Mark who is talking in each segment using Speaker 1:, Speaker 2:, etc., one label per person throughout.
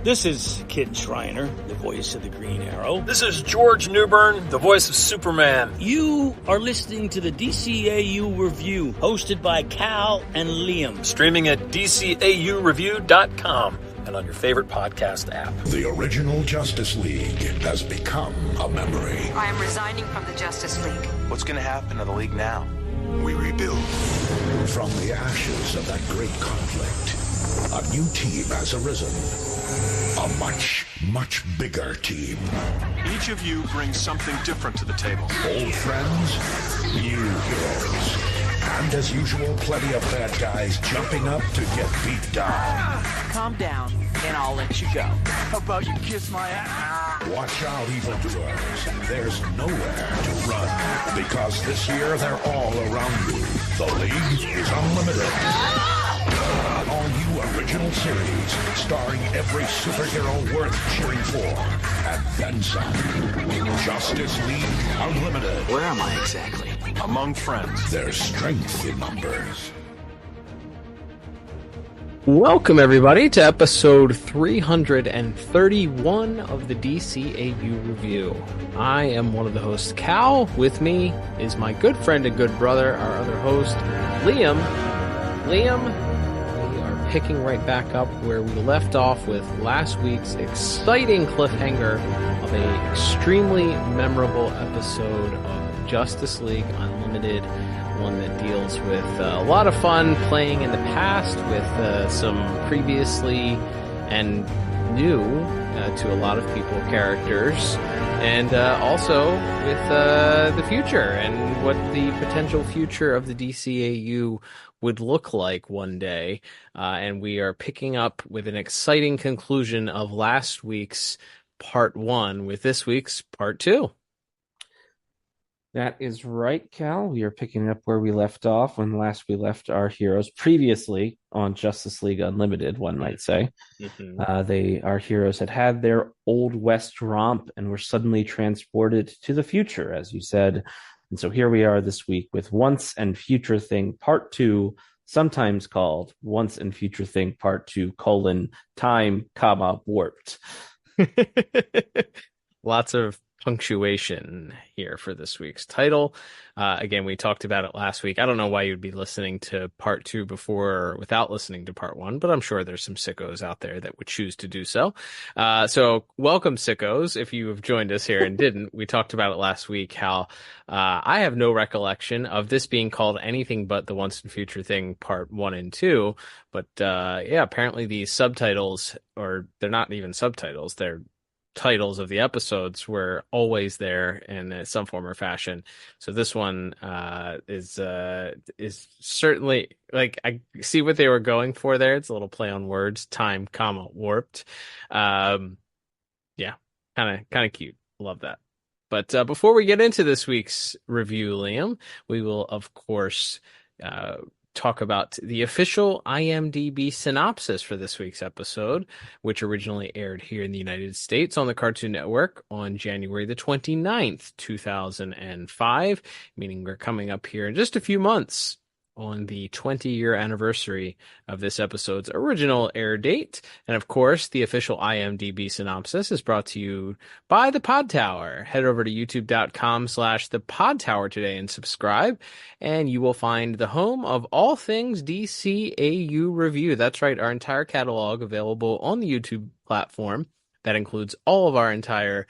Speaker 1: This is Kid Shriner, the voice of the Green Arrow.
Speaker 2: This is George Newbern, the voice of Superman.
Speaker 1: You are listening to the DCAU Review, hosted by Cal and Liam.
Speaker 2: Streaming at DCAUreview.com and on your favorite podcast app.
Speaker 3: The original Justice League has become a memory.
Speaker 4: I am resigning from the Justice League.
Speaker 5: What's going to happen to the League now?
Speaker 3: We rebuild. From the ashes of that great conflict, a new team has arisen. A much, much bigger team.
Speaker 5: Each of you brings something different to the table.
Speaker 3: Old friends, new heroes. And as usual, plenty of bad guys jumping up to get beat down.
Speaker 6: Calm down, and I'll let you go. How about you kiss my ass?
Speaker 3: Watch out, evildoers. There's nowhere to run. Because this year, they're all around you. The League is unlimited. An all-new original series, starring every superhero worth cheering for. And then some. Justice League Unlimited.
Speaker 6: Where am I exactly?
Speaker 5: Among friends.
Speaker 3: There's strength in numbers.
Speaker 7: Welcome, everybody, to episode 331 of the DCAU Review. I am one of the hosts, Cal. With me is my good friend and good brother, our other host, Liam. Liam, we are picking right back up where we left off with last week's exciting cliffhanger of an extremely memorable episode of Justice League Unlimited, one that deals with a lot of fun playing in the past with some previously and new to a lot of people characters, and also with the future and what the potential future of the DCAU would look like one day. And we are picking up with an exciting conclusion of last week's part 1 with this week's part 2.
Speaker 8: That is right, Cal. We are picking up where we left off when last we left our heroes previously on Justice League Unlimited, one might say. Mm-hmm. Our heroes had their Old West romp and were suddenly transported to the future, as you said. And so here we are this week with Once and Future Thing Part 2, sometimes called Once and Future Thing Part 2, time, warped.
Speaker 7: Lots of punctuation here for this week's title. Again, we talked about it last week. I don't know why you'd be listening to part 2 before without listening to part 1, but I'm sure there's some sickos out there that would choose to do so. So welcome, sickos, if you have joined us here and didn't. We talked about it last week, how I have no recollection of this being called anything but the Once and Future Thing part 1 and 2. But yeah, apparently the subtitles, or they're not even subtitles, they're titles of the episodes, were always there in some form or fashion. So this one is certainly, like, I see what they were going for there. It's a little play on words, time, warped. Yeah, kind of cute. Love that. But before we get into this week's review, Liam, we will of course talk about the official IMDb synopsis for this week's episode, which originally aired here in the United States on the Cartoon Network on January the 29th, 2005, meaning we're coming up here in just a few months on the 20-year anniversary of this episode's original air date. And of course, the official IMDb synopsis is brought to you by the Pod Tower. Head over to youtube.com/the Pod Tower today and subscribe, and you will find the home of all things DCAU Review. That's right, our entire catalog available on the YouTube platform. That includes all of our entire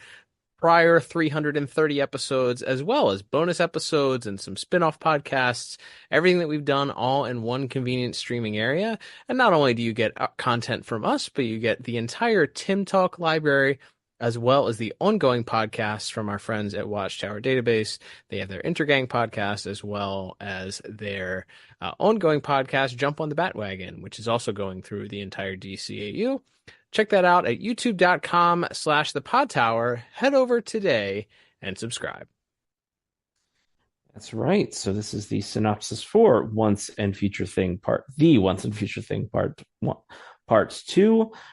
Speaker 7: prior 330 episodes, as well as bonus episodes and some spin-off podcasts, everything that we've done all in one convenient streaming area. And not only do you get content from us, but you get the entire Tim Talk library, as well as the ongoing podcasts from our friends at Watchtower Database. They have their Intergang podcast, as well as their ongoing podcast, Jump on the Bat-Wagon, which is also going through the entire DCAU. Check that out at youtube.com/the Pod Tower. Head over today and subscribe.
Speaker 8: That's right. So this is the synopsis for Once and Future Thing Part 2,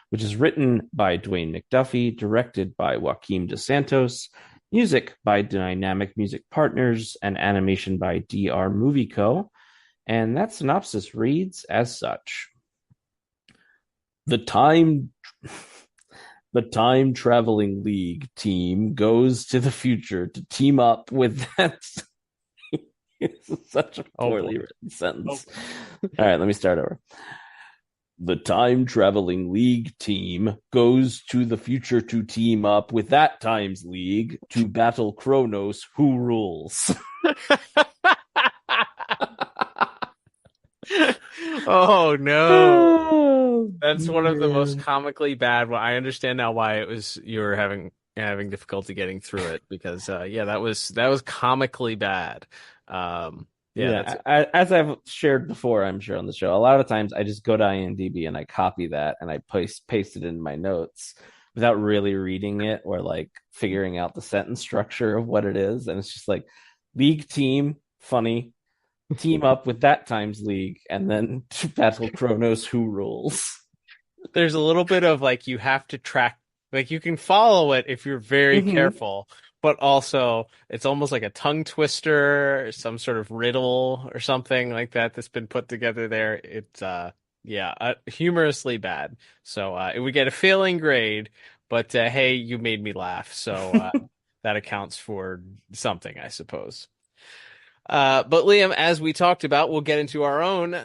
Speaker 8: which is written by Dwayne McDuffie, directed by Joaquim Dos Santos, music by Dynamic Music Partners, and animation by DR Movie Co. And that synopsis reads as such. The time The time traveling league team goes to the future to team up with that. It's such a poorly written sentence. All right, let me start over. The time traveling league team goes to the future to team up with that time's league to battle Chronos, who rules.
Speaker 7: Oh no. That's one of the most comically bad. Well, I understand now why you were having difficulty getting through it, because that was comically bad.
Speaker 8: As I've shared before, I'm sure on the show, a lot of times I just go to IMDb and I copy that and I paste it in my notes without really reading it or like figuring out the sentence structure of what it is. And it's just like league team, funny, team up with that times league, and then to battle Chronos, who rules.
Speaker 7: There's a little bit of like, you have to track, like you can follow it if you're very careful, but also it's almost like a tongue twister, or some sort of riddle or something like that that's been put together there. It's humorously bad. So it would get a failing grade, but hey, you made me laugh, so that accounts for something, I suppose. But Liam, as we talked about, we'll get into our own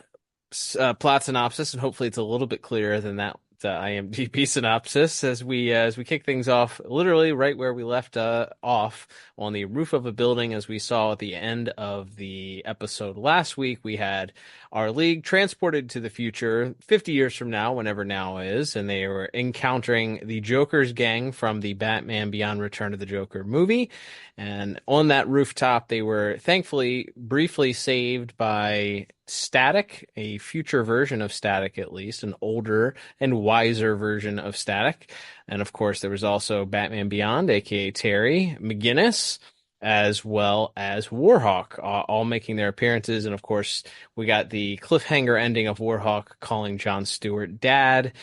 Speaker 7: plot synopsis, and hopefully it's a little bit clearer than that IMDb synopsis as we kick things off literally right where we left off, on the roof of a building. As we saw at the end of the episode last week, we had our league transported to the future 50 years from now, whenever now is, and they were encountering the Jokerz gang from the Batman Beyond Return of the Joker movie. And on that rooftop, they were thankfully briefly saved by Static, a future version of Static, at least an older and wiser version of Static. And of course, there was also Batman Beyond, aka Terry McGinnis, as well as Warhawk, all making their appearances. And of course, we got the cliffhanger ending of Warhawk calling Jon Stewart dad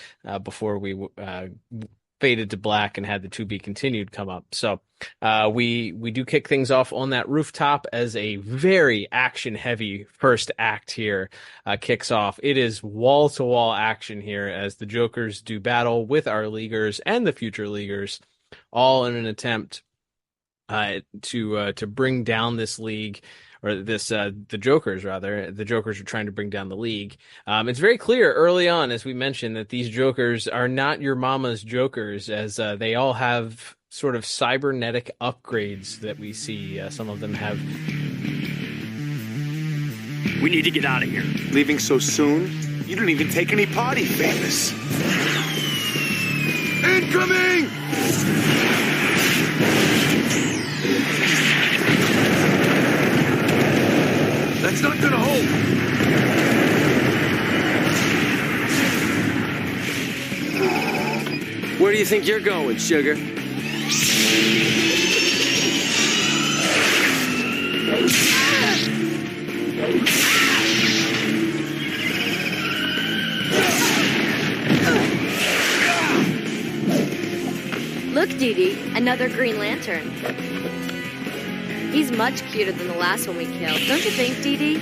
Speaker 7: before we faded to black and had the to be continued come up. So we do kick things off on that rooftop as a very action heavy first act here kicks off. It is wall to wall action here as the Jokerz do battle with our leaguers and the future leaguers, all in an attempt to bring down this league, or this the Jokerz rather. The Jokerz are trying to bring down the league. It's very clear early on, as we mentioned, that these Jokerz are not your mama's Jokerz, as they all have sort of cybernetic upgrades that we see. Some of them have.
Speaker 6: We need to get out of here.
Speaker 5: Leaving so soon? You didn't even take any party favors. Incoming! That's not gonna hold.
Speaker 6: Where do you think you're going, sugar?
Speaker 9: Look, Dee Dee, another Green Lantern. He's much cuter than the last one we killed, don't you think, Dee Dee?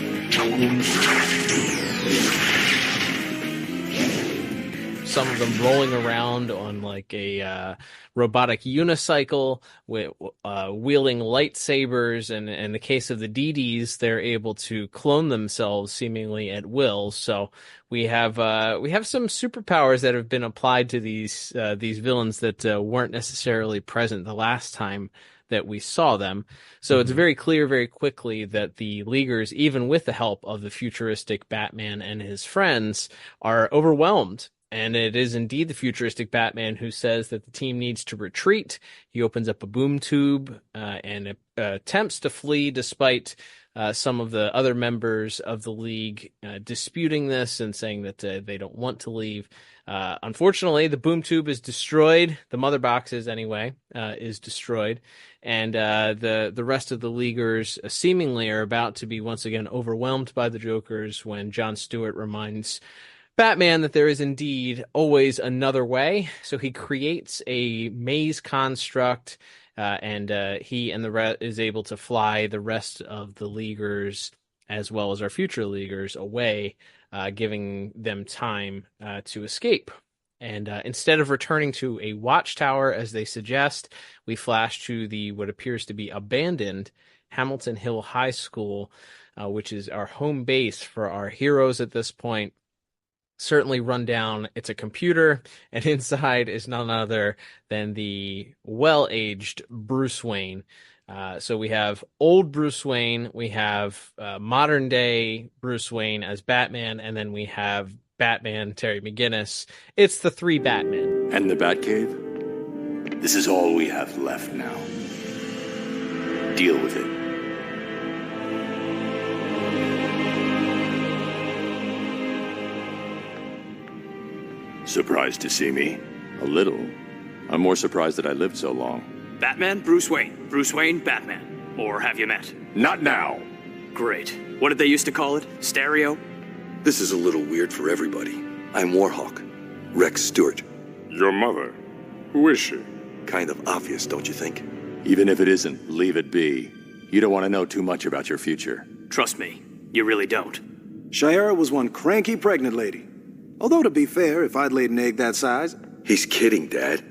Speaker 7: Some of them rolling around on like a robotic unicycle, with wielding lightsabers, and in the case of the DDs, they're able to clone themselves seemingly at will. So we have some superpowers that have been applied to these villains that weren't necessarily present the last time that we saw them. So it's very clear very quickly that the Leaguers, even with the help of the futuristic Batman and his friends, are overwhelmed. And it is indeed the futuristic Batman who says that the team needs to retreat. He opens up a boom tube and attempts to flee, despite some of the other members of the League disputing this and saying that they don't want to leave. Unfortunately, the boom tube is destroyed. The mother boxes, anyway, is destroyed. And the rest of the Leaguers seemingly are about to be once again overwhelmed by the Jokerz when Jon Stewart reminds Batman that there is indeed always another way. So he creates a maze construct, and he and is able to fly the rest of the Leaguers, as well as our future Leaguers, away, giving them time to escape. And instead of returning to a watchtower, as they suggest, we flash to what appears to be abandoned Hamilton Hill High School, which is our home base for our heroes at this point. Certainly run down. It's a computer, and inside is none other than the well-aged Bruce Wayne. So we have old Bruce Wayne, we have modern-day Bruce Wayne as Batman, and then we have Batman, Terry McGinnis. It's the three Batmen.
Speaker 10: And the Batcave? This is all we have left now. Deal with it. Surprised to see me? A little. I'm more surprised that I lived so long.
Speaker 11: Batman, Bruce Wayne. Bruce Wayne, Batman. Or have you met?
Speaker 10: Not now!
Speaker 11: Great. What did they used to call it? Stereo?
Speaker 12: This is a little weird for everybody. I'm Warhawk. Rex Stewart.
Speaker 3: Your mother? Who is she?
Speaker 12: Kind of obvious, don't you think?
Speaker 10: Even if it isn't, leave it be. You don't want to know too much about your future.
Speaker 11: Trust me, you really don't.
Speaker 5: Shayera was one cranky pregnant lady. Although, to be fair, if I'd laid an egg that size...
Speaker 12: He's kidding, Dad.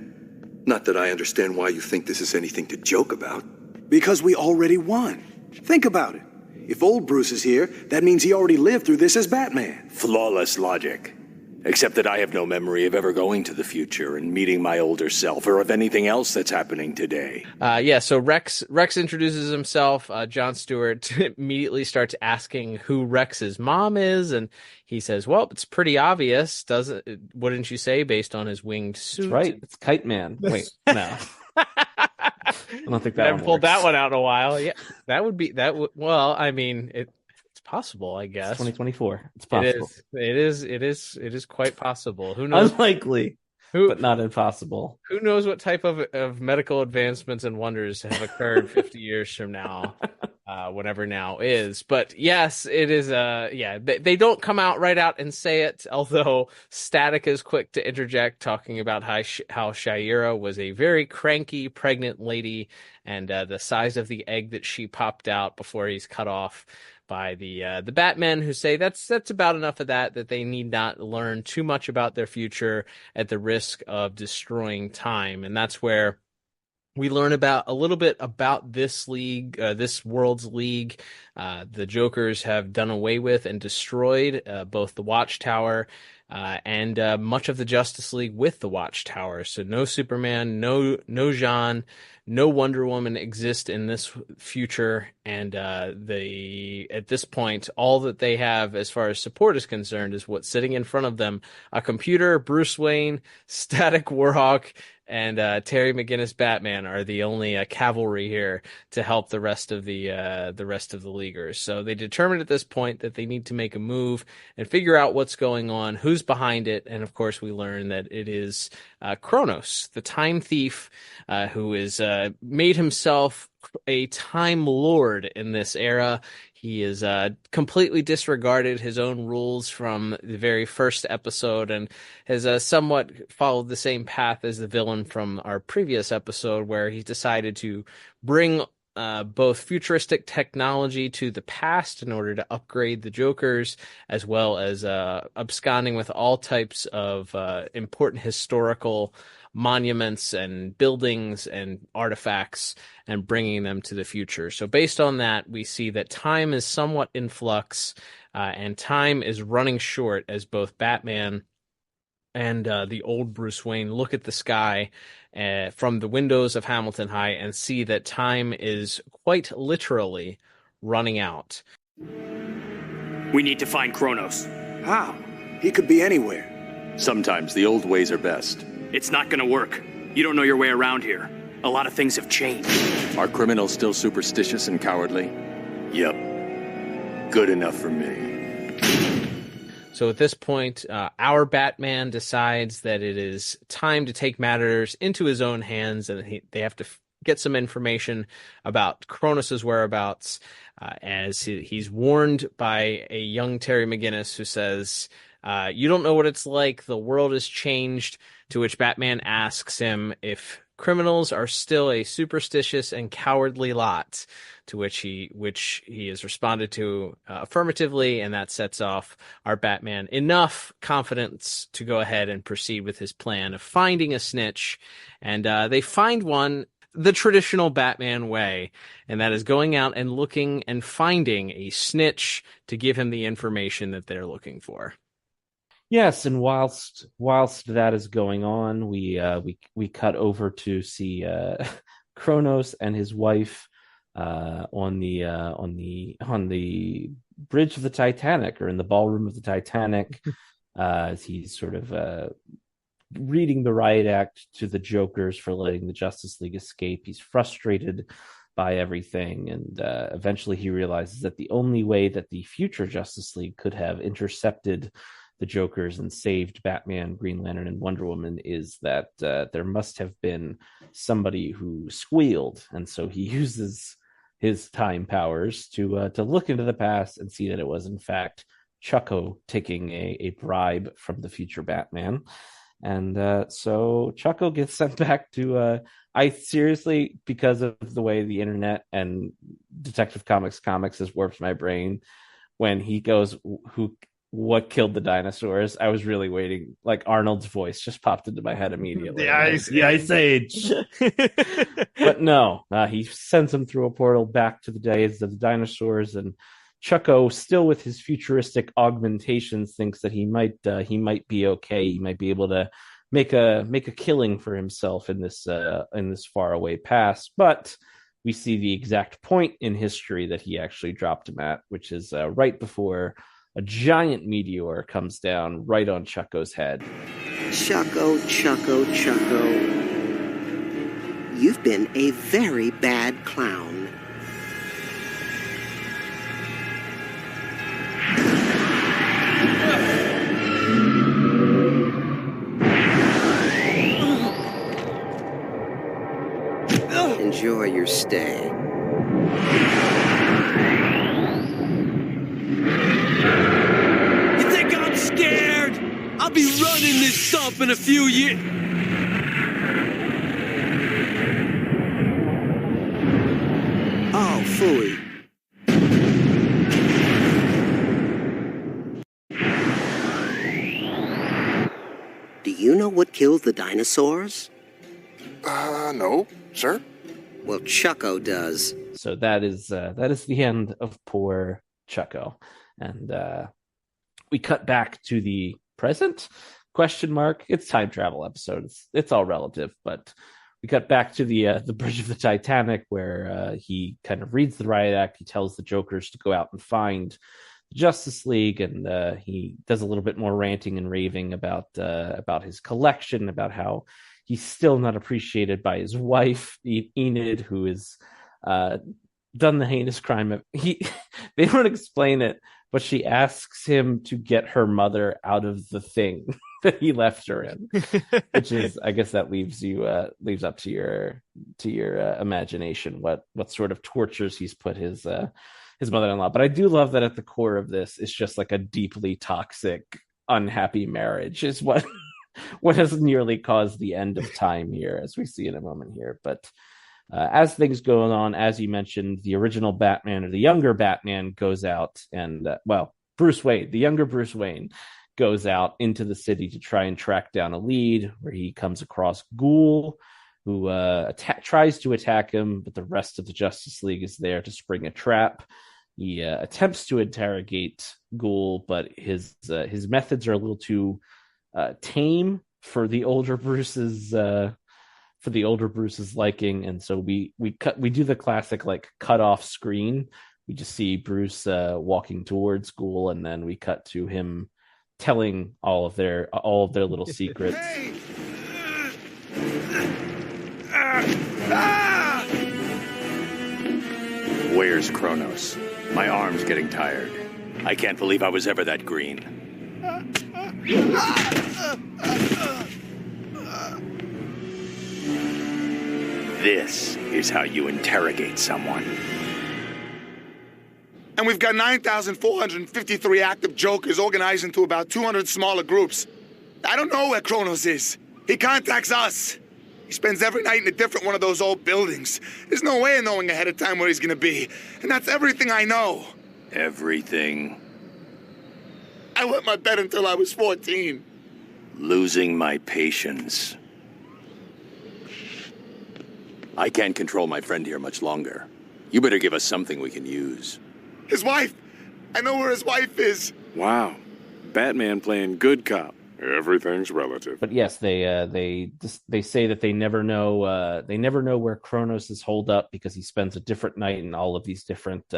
Speaker 12: Not that I understand why you think this is anything to joke about.
Speaker 5: Because we already won. Think about it. If old Bruce is here, that means he already lived through this as Batman.
Speaker 10: Flawless logic. Except that I have no memory of ever going to the future and meeting my older self, or of anything else that's happening today.
Speaker 7: So Rex introduces himself. Jon Stewart immediately starts asking who Rex's mom is, and he says, well, it's pretty obvious, wouldn't you say, based on his winged suit?
Speaker 8: That's right. It's Kite Man. Wait, no. I don't think that
Speaker 7: I haven't pulled that one out in a while. Yeah, well, I mean, it's possible, I guess.
Speaker 8: It's 2024. It's possible.
Speaker 7: It is quite possible. Who knows?
Speaker 8: Unlikely, but not impossible.
Speaker 7: Who knows what type of medical advancements and wonders have occurred 50 years from now, whatever now is. But yes, it is. They don't come out right out and say it, although Static is quick to interject, talking about how Shayera was a very cranky pregnant lady, and the size of the egg that she popped out before he's cut off by the Batmen, who say that's about enough of that they need not learn too much about their future at the risk of destroying time. And that's where we learn about a little bit about this league, this world's league. The Jokerz have done away with and destroyed both the Watchtower and much of the Justice League with the Watchtower. So no Superman, no Jean, no Wonder Woman exist in this future, and at this point, all that they have as far as support is concerned is what's sitting in front of them: a computer, Bruce Wayne, Static Warhawk, and Terry McGinnis Batman are the only cavalry here to help the rest of the Leaguers. So they determined at this point that they need to make a move and figure out what's going on, who's behind it, and of course we learn that it is Chronos, the time thief, who is made himself a time lord in this era. He is completely disregarded his own rules from the very first episode, and has somewhat followed the same path as the villain from our previous episode, where he decided to bring both futuristic technology to the past in order to upgrade the Jokerz, as well as absconding with all types of important historical monuments and buildings and artifacts and bringing them to the future. So based on that, we see that time is somewhat in flux, and time is running short as both Batman and the old Bruce Wayne look at the sky from the windows of Hamilton High and see that time is quite literally running out.
Speaker 11: We need to find Chronos.
Speaker 5: How? He could be anywhere.
Speaker 10: Sometimes the old ways are best.
Speaker 11: It's not gonna work. You don't know your way around here. A lot of things have changed.
Speaker 10: Are criminals still superstitious and cowardly? Yep. Good enough for me.
Speaker 7: So at this point, our Batman decides that it is time to take matters into his own hands, and they have to get some information about Chronos' whereabouts, as he's warned by a young Terry McGinnis who says, you don't know what it's like. The world has changed. To which Batman asks him if criminals are still a superstitious and cowardly lot, to which he has responded to affirmatively, and that sets off our Batman enough confidence to go ahead and proceed with his plan of finding a snitch. And they find one the traditional Batman way, and that is going out and looking and finding a snitch to give him the information that they're looking for.
Speaker 8: Yes, and whilst that is going on, we cut over to see Chronos and his wife on the bridge of the Titanic, or in the ballroom of the Titanic, as he's sort of reading the riot act to the Jokerz for letting the Justice League escape. He's frustrated by everything, and eventually he realizes that the only way that the future Justice League could have intercepted the Jokerz and saved Batman, Green Lantern, and Wonder Woman is that there must have been somebody who squealed, and so he uses his time powers to look into the past and see that it was in fact Chucko taking a bribe from the future Batman. And so Chucko gets sent back to I seriously, because of the way the internet and Detective Comics has warped my brain, when he goes, what killed the dinosaurs? I was really waiting. Like, Arnold's voice just popped into my head immediately.
Speaker 7: The Ice Age.
Speaker 8: But no, he sends him through a portal back to the days of the dinosaurs, and Chucko, still with his futuristic augmentations, thinks that he might be okay. He might be able to make a killing for himself in this faraway past. But we see the exact point in history that he actually dropped him at, which is right before a giant meteor comes down right on Chucko's head.
Speaker 13: Chucko, you've been a very bad clown. Enjoy your stay.
Speaker 14: You think I'm scared? I'll be running this stump in a few years.
Speaker 13: Oh, phooey. Do you know what kills the dinosaurs?
Speaker 12: No, sir.
Speaker 13: Well, Chucko does.
Speaker 8: So that is the end of poor Chucko, and we cut back to the present? Question mark. It's time travel episode. It's all relative, but we cut back to the bridge of the Titanic, where he kind of reads the riot act. He tells the Jokerz to go out and find the Justice League, and he does a little bit more ranting and raving about his collection, about how he's still not appreciated by his wife, Enid, who has done the heinous crime. They don't explain it, but she asks him to get her mother out of the thing that he left her in, which is, I guess, that leaves up to your imagination what sort of tortures he's put his mother-in-law. But I do love that at the core of this is just like a deeply toxic, unhappy marriage is what has nearly caused the end of time here, as we see in a moment here. But as things go on, as you mentioned, the original Batman, or the younger Batman, goes out and, the younger Bruce Wayne goes out into the city to try and track down a lead, where he comes across Ghoul, who tries to attack him, but the rest of the Justice League is there to spring a trap. He attempts to interrogate Ghoul, but his methods are a little too tame for the older Bruce's liking, and so we do the classic like cut off screen. We just see Bruce walking towards Ghoul, and then we cut to him telling all of their little secrets.
Speaker 10: Where's Chronos? My arm's getting tired. I can't believe I was ever that green. This is how you interrogate someone.
Speaker 15: And we've got 9,453 active Jokers organized into about 200 smaller groups. I don't know where Chronos is. He contacts us. He spends every night in a different one of those old buildings. There's no way of knowing ahead of time where he's gonna be. And that's everything I know.
Speaker 10: Everything.
Speaker 15: I wet my bed until I was 14.
Speaker 10: Losing my patience. I can't control my friend here much longer. You better give us something we can use.
Speaker 15: His wife! I know where his wife is.
Speaker 16: Wow. Batman playing good cop. Everything's relative.
Speaker 8: But yes, they say that they never know where Chronos is holed up because he spends a different night in all of these different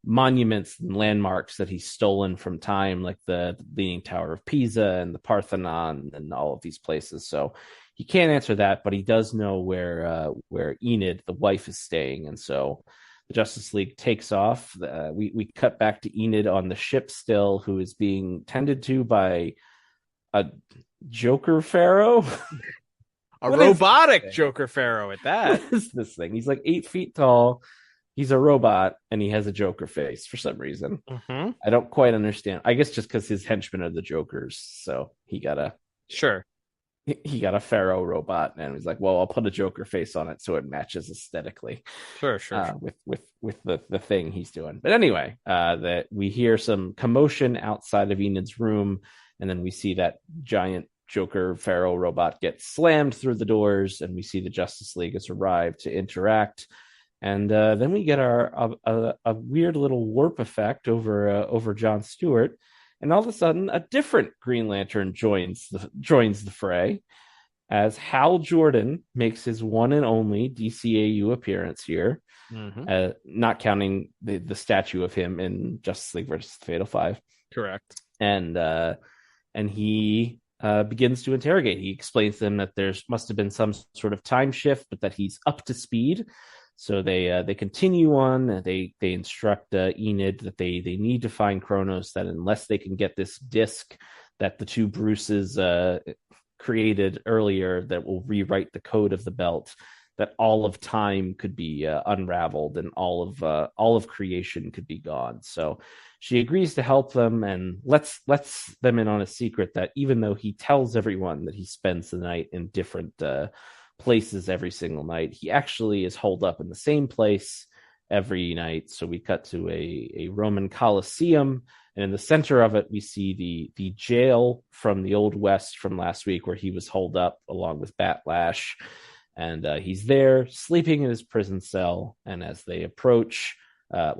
Speaker 8: monuments and landmarks that he's stolen from time, like the Leaning Tower of Pisa and the Parthenon and all of these places. So he can't answer that, but he does know where Enid, the wife, is staying, and so the Justice League takes off. We cut back to Enid on the ship still, who is being tended to by a Joker Pharaoh.
Speaker 7: A robotic Joker Pharaoh at that.
Speaker 8: What is this thing? He's like 8 feet tall. He's a robot, and he has a Joker face for some reason.
Speaker 7: Mm-hmm.
Speaker 8: I don't quite understand. I guess just because his henchmen are the Jokers, so he got a Pharaoh robot, and he's like, well, I'll put a Joker face on it so it matches aesthetically.
Speaker 7: Sure.
Speaker 8: With the thing he's doing. But anyway, that we hear some commotion outside of Enid's room, and then we see that giant Joker Pharaoh robot get slammed through the doors, and we see the Justice League has arrived to interact. And then we get a weird little warp effect over Jon Stewart, and all of a sudden, a different Green Lantern joins the fray, as Hal Jordan makes his one and only DCAU appearance here, not counting the statue of him in Justice League versus the Fatal Five.
Speaker 7: Correct.
Speaker 8: And he begins to interrogate. He explains to them that there must have been some sort of time shift, but that he's up to speed. So they continue on. They instruct Enid that they need to find Chronos, that unless they can get this disc that the two Bruces created earlier that will rewrite the code of the belt, that all of time could be unraveled and all of creation could be gone. So she agrees to help them and lets them in on a secret that even though he tells everyone that he spends the night in different places every single night, he actually is holed up in the same place every night. So we cut to a Roman Colosseum, and in the center of it we see the jail from the Old West from last week, where he was holed up along with Batlash, and he's there sleeping in his prison cell. And as they approach,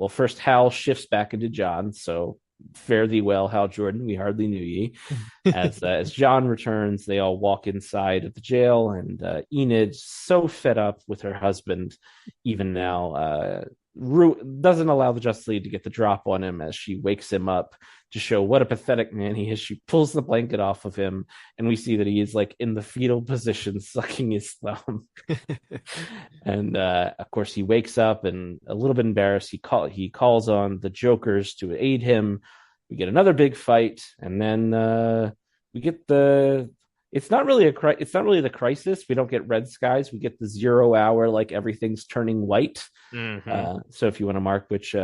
Speaker 8: first Hal shifts back into John, so fare thee well, Hal Jordan, we hardly knew ye. As John returns, they all walk inside of the jail, and Enid, so fed up with her husband even now, doesn't allow the Justice League to get the drop on him. As she wakes him up to show what a pathetic man he is, she pulls the blanket off of him, and we see that he is like in the fetal position sucking his thumb. And of course he wakes up and a little bit embarrassed. He calls on the Jokerz to aid him. We get another big fight, and then we get it's not really the crisis. We don't get red skies. We get the 0 hour, like everything's turning white. So if you want to mark which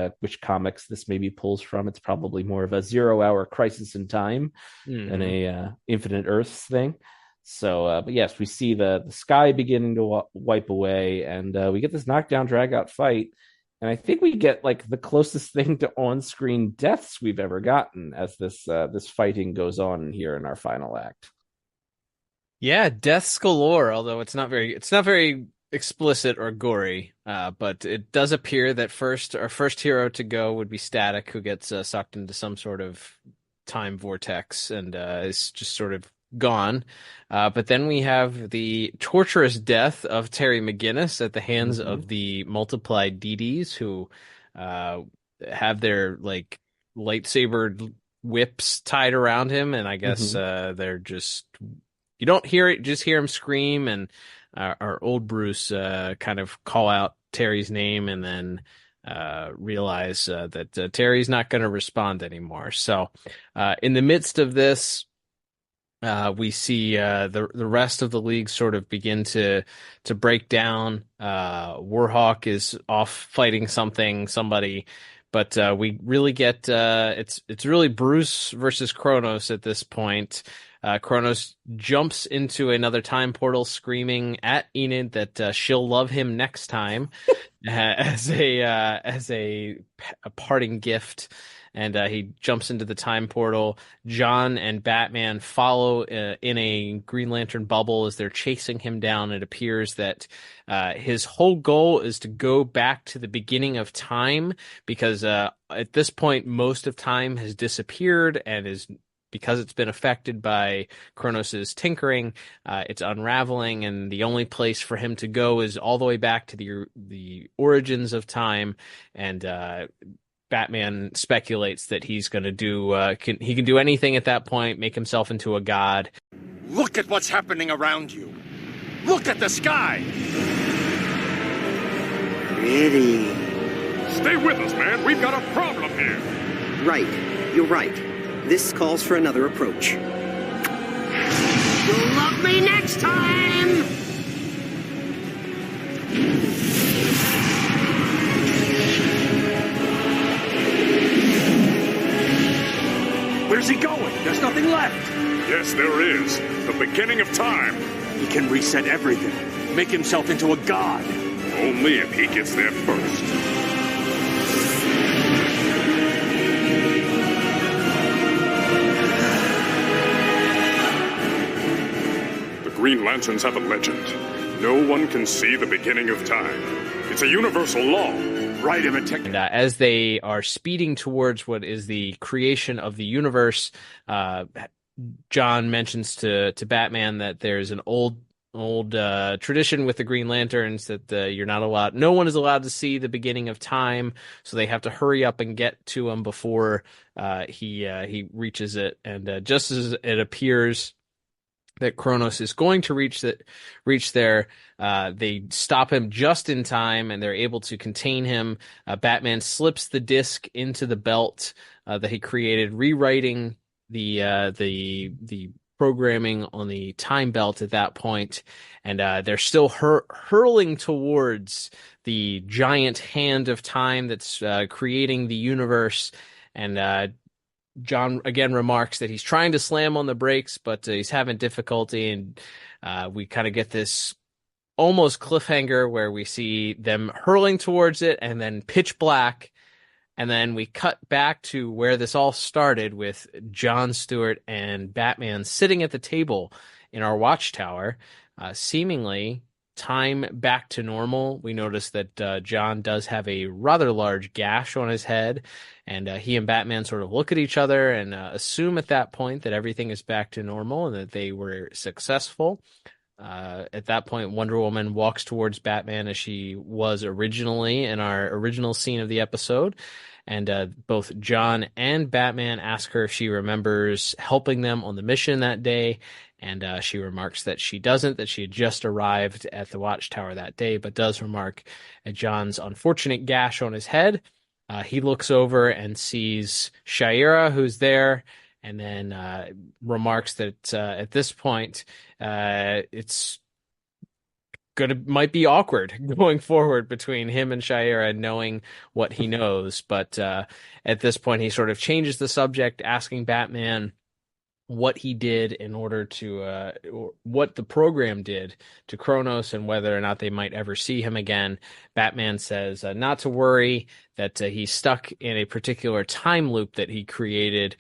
Speaker 8: comics this maybe pulls from, it's probably more of a 0 hour crisis in time than a Infinite Earths thing. So, but yes, we see the sky beginning to wipe away, and we get this knockdown drag out fight. And I think we get like the closest thing to on-screen deaths we've ever gotten as this fighting goes on here in our final act.
Speaker 7: Yeah, deaths galore, although it's not very explicit or gory. But it does appear that our first hero to go would be Static, who gets sucked into some sort of time vortex and is just sort of gone. But then we have the torturous death of Terry McGinnis at the hands of the multiplied DDs, who have their like lightsaber whips tied around him, and I guess they're just, you don't hear it, just hear him scream, and our old Bruce kind of call out Terry's name, and then realize that Terry's not going to respond anymore. So in the midst of this, we see the rest of the league sort of begin to break down. Warhawk is off fighting somebody, But we really get it's really Bruce versus Chronos at this point. Chronos jumps into another time portal, screaming at Enid that she'll love him next time as a parting gift. And he jumps into the time portal. John and Batman follow in a Green Lantern bubble as they're chasing him down. It appears that his whole goal is to go back to the beginning of time, because at this point, most of time has disappeared and is, because it's been affected by Chronos's tinkering, it's unraveling, and the only place for him to go is all the way back to the origins of time. And Batman speculates that he's going to do he can do anything at that point, make himself into a god.
Speaker 17: Look at what's happening around you. Look at the sky.
Speaker 13: Pretty.
Speaker 16: Stay with us, man. We've got a problem here.
Speaker 13: Right. You're right. This calls for another approach.
Speaker 14: You'll love me next time!
Speaker 11: Where's he going? There's nothing left.
Speaker 16: Yes, there is. The beginning of time.
Speaker 11: He can reset everything. Make himself into a god.
Speaker 16: Only if he gets there first. The Green Lanterns have a legend. No one can see the beginning of time. It's a universal law. Right in the
Speaker 7: And as they are speeding towards what is the creation of the universe, John mentions to Batman that there's an old tradition with the Green Lanterns that you're not allowed, no one is allowed to see the beginning of time, so they have to hurry up and get to him before he reaches it. And just as it appears that Chronos is going to reach there, they stop him just in time, and they're able to contain him. Batman slips the disc into the belt that he created, rewriting the programming on the time belt at that point. And they're still hurling towards the giant hand of time that's creating the universe. And John again remarks that he's trying to slam on the brakes, but he's having difficulty. And we kind of get this almost cliffhanger where we see them hurling towards it and then pitch black. And then we cut back to where this all started, with John Stewart and Batman sitting at the table in our watchtower, seemingly time back to normal. We notice that John does have a rather large gash on his head, and he and Batman sort of look at each other and assume at that point that everything is back to normal and that they were successful. At that point, Wonder Woman walks towards Batman as she was originally in our original scene of the episode. And both John and Batman ask her if she remembers helping them on the mission that day. And she remarks that she doesn't, that she had just arrived at the watchtower that day, but does remark at John's unfortunate gash on his head. He looks over and sees Shaira, who's there, and then remarks that at this point, it's might be awkward going forward between him and Shaira, knowing what he knows. But at this point, he sort of changes the subject, asking Batman what he did in order to, what the program did to Chronos and whether or not they might ever see him again. Batman says not to worry, that he's stuck in a particular time loop that he created.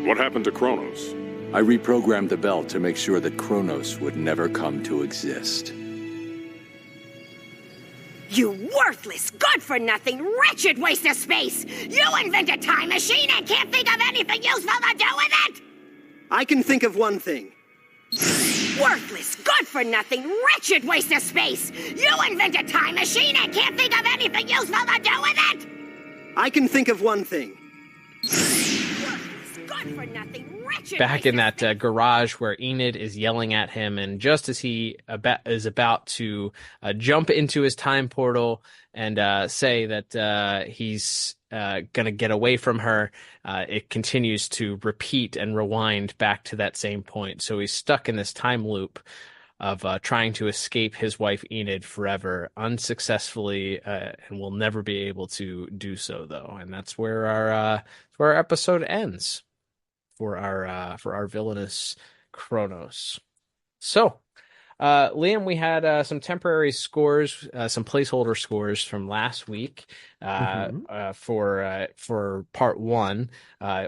Speaker 16: What happened to Chronos?
Speaker 10: I reprogrammed the belt to make sure that Chronos would never come to exist.
Speaker 18: You worthless, good-for-nothing, wretched waste of space! You invent a time machine and can't think of anything useful to do with it!
Speaker 13: I can think of one thing.
Speaker 18: Worthless, good-for-nothing, wretched waste of space! You invent a time machine and can't think of anything useful to do with it!
Speaker 13: I can think of one thing.
Speaker 18: Worthless, good-for-nothing,
Speaker 7: back in that garage where Enid is yelling at him, and just as he is about to jump into his time portal and say that he's gonna get away from her, it continues to repeat and rewind back to that same point. So he's stuck in this time loop trying to escape his wife Enid forever, unsuccessfully, and will never be able to do so though. And that's where our episode ends for our villainous Chronos. So, Liam, we had some temporary scores, some placeholder scores from last week for part 1.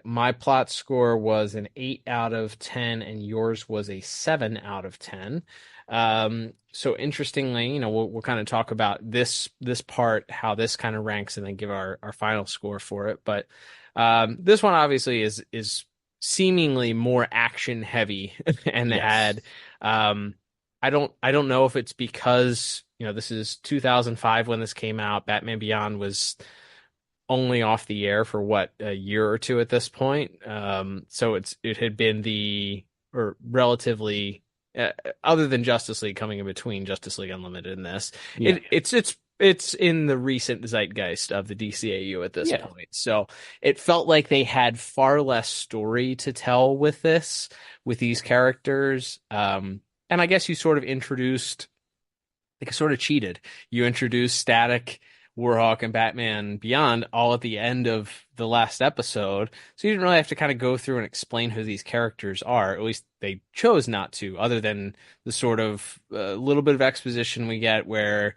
Speaker 7: My plot score was an 8 out of 10, and yours was a 7 out of 10. So interestingly, we'll kind of talk about this part, how this kind of ranks, and then give our final score for it. But this one obviously is seemingly more action heavy and had I don't know if it's because this is 2005 when this came out. Batman Beyond was only off the air for a year or two at this point. So it had been relatively other than Justice League coming in between Justice League Unlimited and this. Yeah. It's in the recent zeitgeist of the DCAU at this point. So it felt like they had far less story to tell with these characters. And I guess you sort of cheated. You introduced Static, Warhawk, and Batman Beyond all at the end of the last episode. So you didn't really have to kind of go through and explain who these characters are. At least they chose not to, other than the sort of little bit of exposition we get where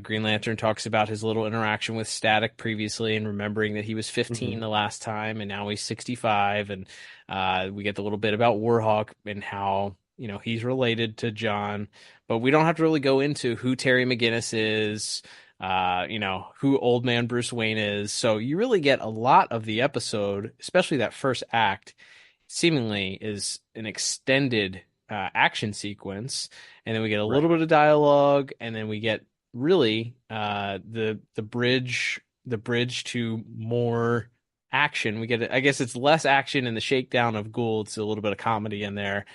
Speaker 7: Green Lantern talks about his little interaction with Static previously and remembering that he was 15 the last time and now he's 65. And we get the little bit about Warhawk and how he's related to John, but we don't have to really go into who Terry McGinnis is, who Old Man Bruce Wayne is. So you really get a lot of the episode, especially that first act, seemingly is an extended action sequence. And then we get a little bit of dialogue, and then we get really the bridge to more action. We get, I guess it's less action in the shakedown of Gould. It's a little bit of comedy in there.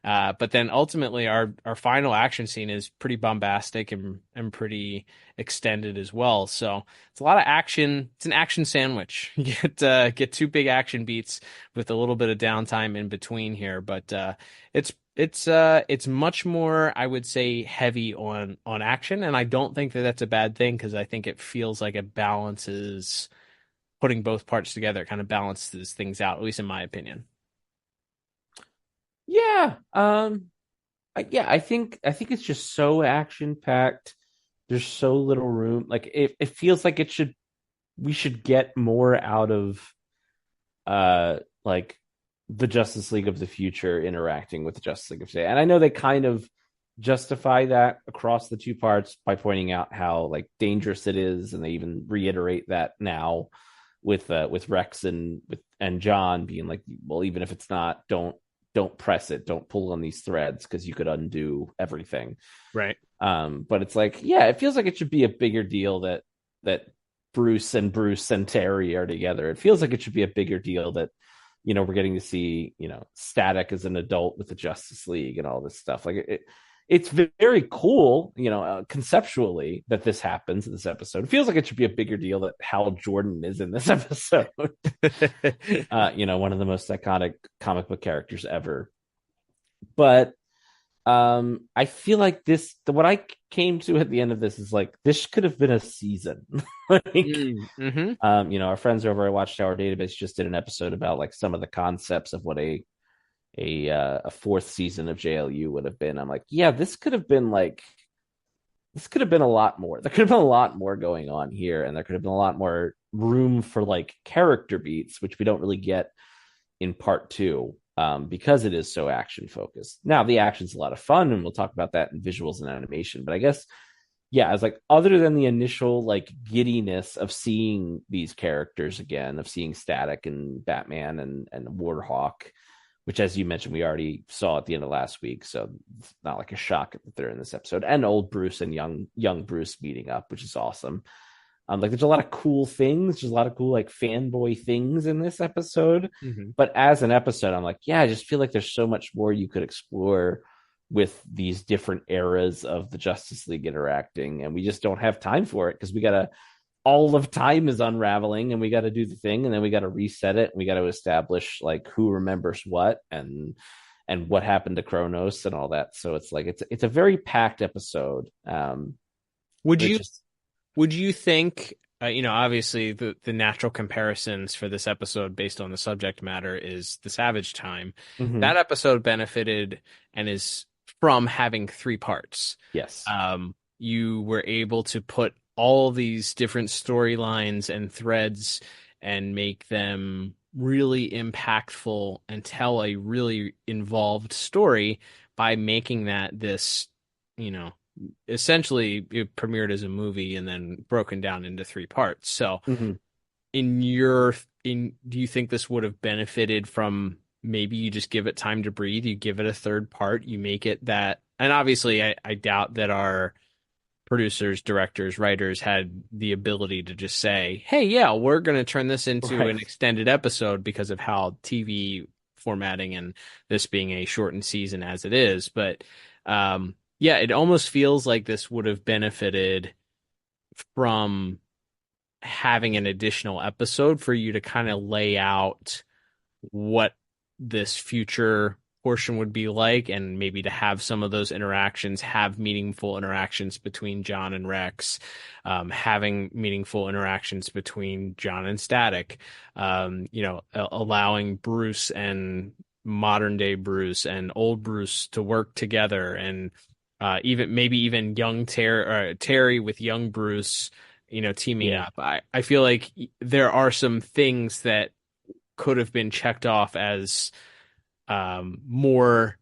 Speaker 7: But then ultimately our final action scene is pretty bombastic and pretty extended as well. So it's a lot of action. It's an action sandwich. You get 2 big action beats with a little bit of downtime in between here. But it's much more, I would say, heavy on action. And I don't think that that's a bad thing, because I think it feels like it balances, putting both parts together, it kind of balances things out, at least in my opinion.
Speaker 8: Yeah. I think it's just so action packed. There's so little room. Like it feels like we should get more out of like the Justice League of the future interacting with the Justice League of today. And I know they kind of justify that across the 2 parts by pointing out how like dangerous it is, and they even reiterate that now with Rex and John being like, well, even if it's not, don't press it, don't pull on these threads, because you could undo everything. Right. But it's like, it feels like it should be a bigger deal that Bruce and Terry are together. It feels like it should be a bigger deal that, we're getting to see, Static as an adult with the Justice League and all this stuff. Like it's very cool, conceptually, that this happens in this episode. It feels like it should be a bigger deal that Hal Jordan is in this episode. One of the most iconic comic book characters ever. But I feel like what I came to at the end of this is like, this could have been a season. Our friends over at Watchtower Database just did an episode about like some of the concepts of what a 4th season of JLU would have been. I'm like, this could have been a lot more. There could have been a lot more going on here, and there could have been a lot more room for like character beats, which we don't really get in part 2, because it is so action focused. Now the action's a lot of fun, and we'll talk about that in visuals and animation. But I guess, I was like, other than the initial like giddiness of seeing these characters again, of seeing Static and Batman and Warhawk, which, as you mentioned, we already saw at the end of last week, so it's not like a shock that they're in this episode. And old Bruce and young Bruce meeting up, which is awesome. Like, there's a lot of cool things. There's a lot of cool like fanboy things in this episode. But as an episode, I'm like, I just feel like there's so much more you could explore with these different eras of the Justice League interacting, and we just don't have time for it, because all of time is unraveling, and we got to do the thing, and then we got to reset it, and we got to establish like who remembers what, and and what happened to Chronos and all that. So it's like it's a very packed episode.
Speaker 7: Would you think, obviously the natural comparisons for this episode based on the subject matter is the Savage Time.
Speaker 8: Mhm.
Speaker 7: That episode benefited and is from having 3 parts.
Speaker 8: Yes.
Speaker 7: You were able to put all these different storylines and threads and make them really impactful and tell a really involved story by making that this, essentially it premiered as a movie and then broken down into 3 parts. So
Speaker 8: Mhm.
Speaker 7: do you think this would have benefited from maybe you just give it time to breathe, you give it a 3rd part, you make it that, and obviously I doubt that our producers, directors, writers had the ability to just say, hey, yeah, we're going to turn this into
Speaker 8: Right.
Speaker 7: an extended episode because of how TV formatting and this being a shortened season as it is. But yeah, it almost feels like this would have benefited from having an additional episode for you to kind of lay out what this future portion would be like, and maybe to have some of those interactions, have meaningful interactions between John and Rex, having meaningful interactions between John and Static, allowing Bruce and modern day Bruce and old Bruce to work together, and even young Terry with young Bruce, teaming up. I feel like there are some things that could have been checked off as more,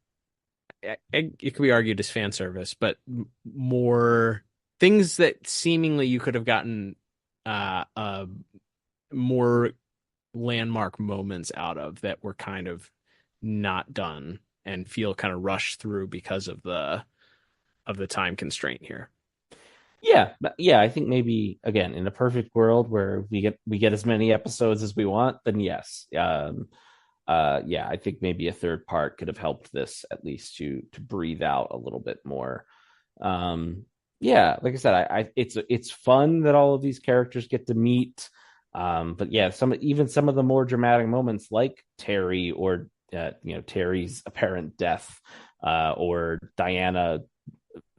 Speaker 7: it could be argued as fan service, but more things that seemingly you could have gotten more landmark moments out of that were kind of not done and feel kind of rushed through because of the time constraint here.
Speaker 8: Yeah, I think maybe again in a perfect world where we get as many episodes as we want, then yes. I think maybe a 3rd part could have helped this at least to breathe out a little bit more. Like I said, it's fun that all of these characters get to meet. But yeah, some of the more dramatic moments like Terry or Terry's apparent death, or Diana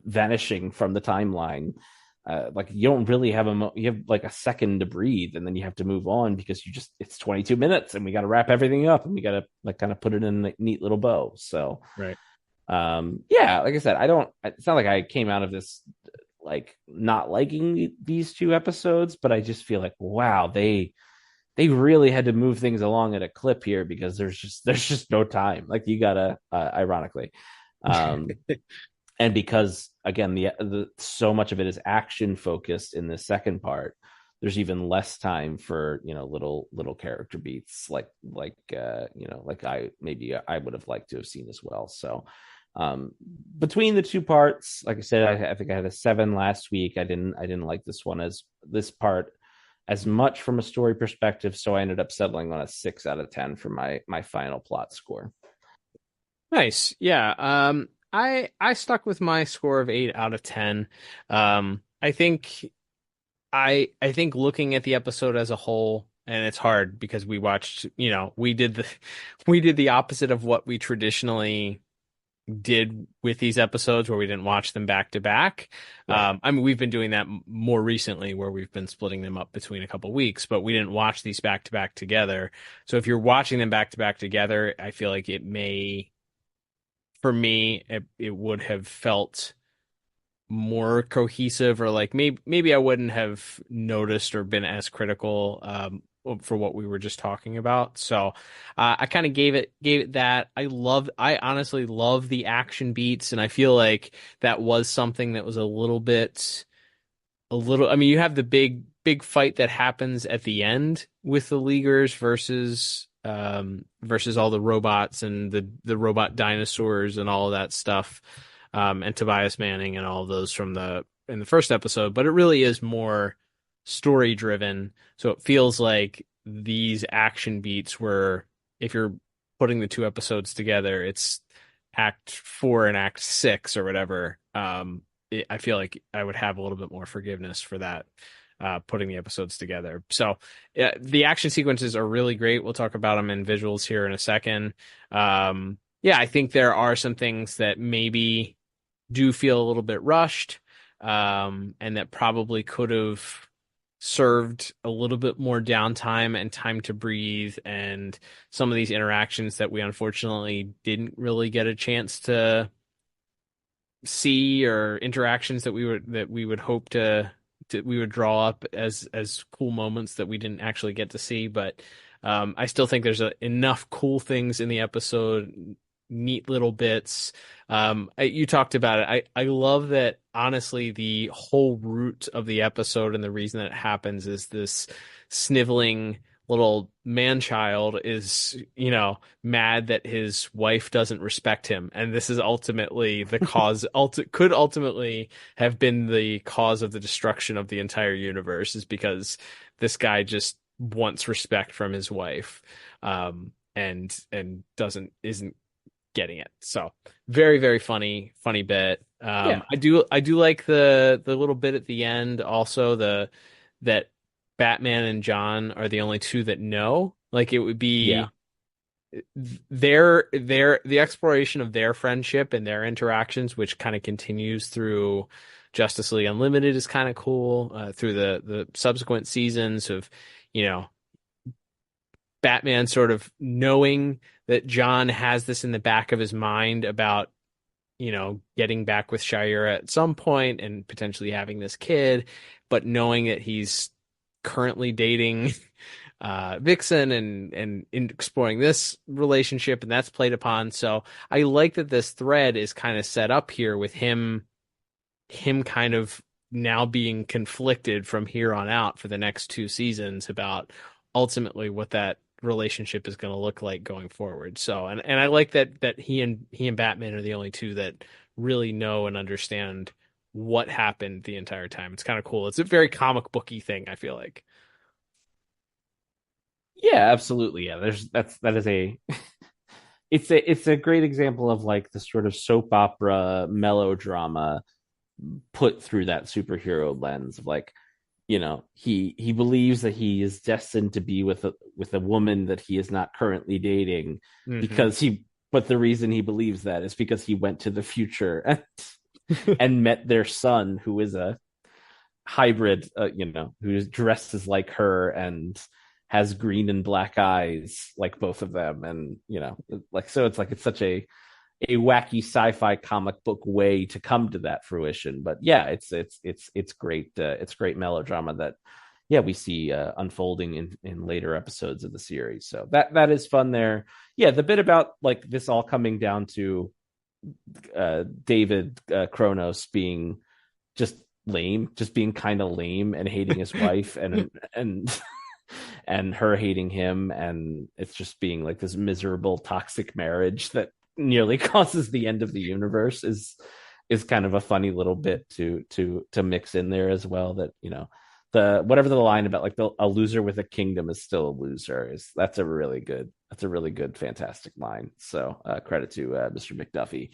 Speaker 8: vanishing from the timeline. Like you don't really have you have like a second to breathe, and then you have to move on because it's 22 minutes and we got to wrap everything up and we got to like kind of put it in a neat little bow. So
Speaker 7: right.
Speaker 8: Like I said, it's not like I came out of this like not liking these 2 episodes, but I just feel like, wow, they really had to move things along at a clip here because there's just no time. Like you gotta, ironically, and because again, the so much of it is action focused in the second part, there's even less time for little character beats like I would have liked to have seen as well. So between the 2 parts, like I said, I think I had a 7 last week. I didn't like this part as much from a story perspective, so I ended up settling on a 6 out of 10 for my final plot score.
Speaker 7: Nice. Yeah. I stuck with my score of 8 out of 10. I think looking at the episode as a whole, and it's hard because we watched, we did the opposite of what we traditionally did with these episodes, where we didn't watch them back to back.
Speaker 8: Right.
Speaker 7: We've been doing that more recently, where we've been splitting them up between a couple weeks, but we didn't watch these back to back together. So if you're watching them back to back together, I feel like it may, for me, it would have felt more cohesive, or like maybe I wouldn't have noticed or been as critical for what we were just talking about. So I kind of gave it that. I honestly love the action beats, and I feel like that was something that was a little. I mean, you have the big fight that happens at the end with the Leaguers versus all the robots and the robot dinosaurs and all of that stuff, and Tobias Manning and all of those in the first episode. But it really is more story driven, so it feels like these action beats were, if you're putting the 2 episodes together, it's act 4 and act 6 or whatever. I feel like I would have a little bit more forgiveness for that, putting the episodes together. So the action sequences are really great. We'll talk about them in visuals here in a second. yeah, I think there are some things that maybe do feel a little bit rushed, and that probably could have served a little bit more downtime and time to breathe, and some of these interactions that we unfortunately didn't really get a chance to see, or interactions that we would hope to we would draw up as cool moments that we didn't actually get to see. But I still think there's enough cool things in the episode, neat little bits. You talked about it. I love that, honestly, the whole root of the episode and the reason that it happens is this sniveling little man-child is, mad that his wife doesn't respect him. And this is ultimately the cause, could ultimately have been the cause of the destruction of the entire universe, is because this guy just wants respect from his wife, and isn't getting it. So very, very funny bit. I do like the little bit at the end also, that Batman and John are the only two that know. Like, it would be the exploration of their friendship and their interactions, which kind of continues through Justice League Unlimited, is kind of cool, through the subsequent seasons of, Batman sort of knowing that John has this in the back of his mind about, getting back with Shira at some point and potentially having this kid, but knowing that he's currently dating Vixen and exploring this relationship, and that's played upon. So I like that this thread is kind of set up here with him kind of now being conflicted from here on out for the next 2 seasons about ultimately what that relationship is going to look like going forward. So, and I like that he and Batman are the only two that really know and understand what happened the entire time. It's kind of cool. It's a very comic booky thing, I feel like.
Speaker 8: Yeah, absolutely. Yeah, that is a it's a great example of like the sort of soap opera melodrama put through that superhero lens of like, he believes that he is destined to be with a woman that he is not currently dating, but the reason he believes that is because he went to the future and met their son, who is a hybrid, who dresses like her and has green and black eyes like both of them. And, so it's such a wacky sci-fi comic book way to come to that fruition. But yeah, it's great. It's great melodrama that, we see unfolding in later episodes of the series. So that is fun there. Yeah. The bit about like this all coming down to David Chronos being just lame, just being kind of lame and hating his wife and her hating him, and it's just being like this miserable toxic marriage that nearly causes the end of the universe is kind of a funny little bit to mix in there as well. That the whatever the line about like a loser with a kingdom is still a loser, that's a really good fantastic line. So credit to Mr. McDuffie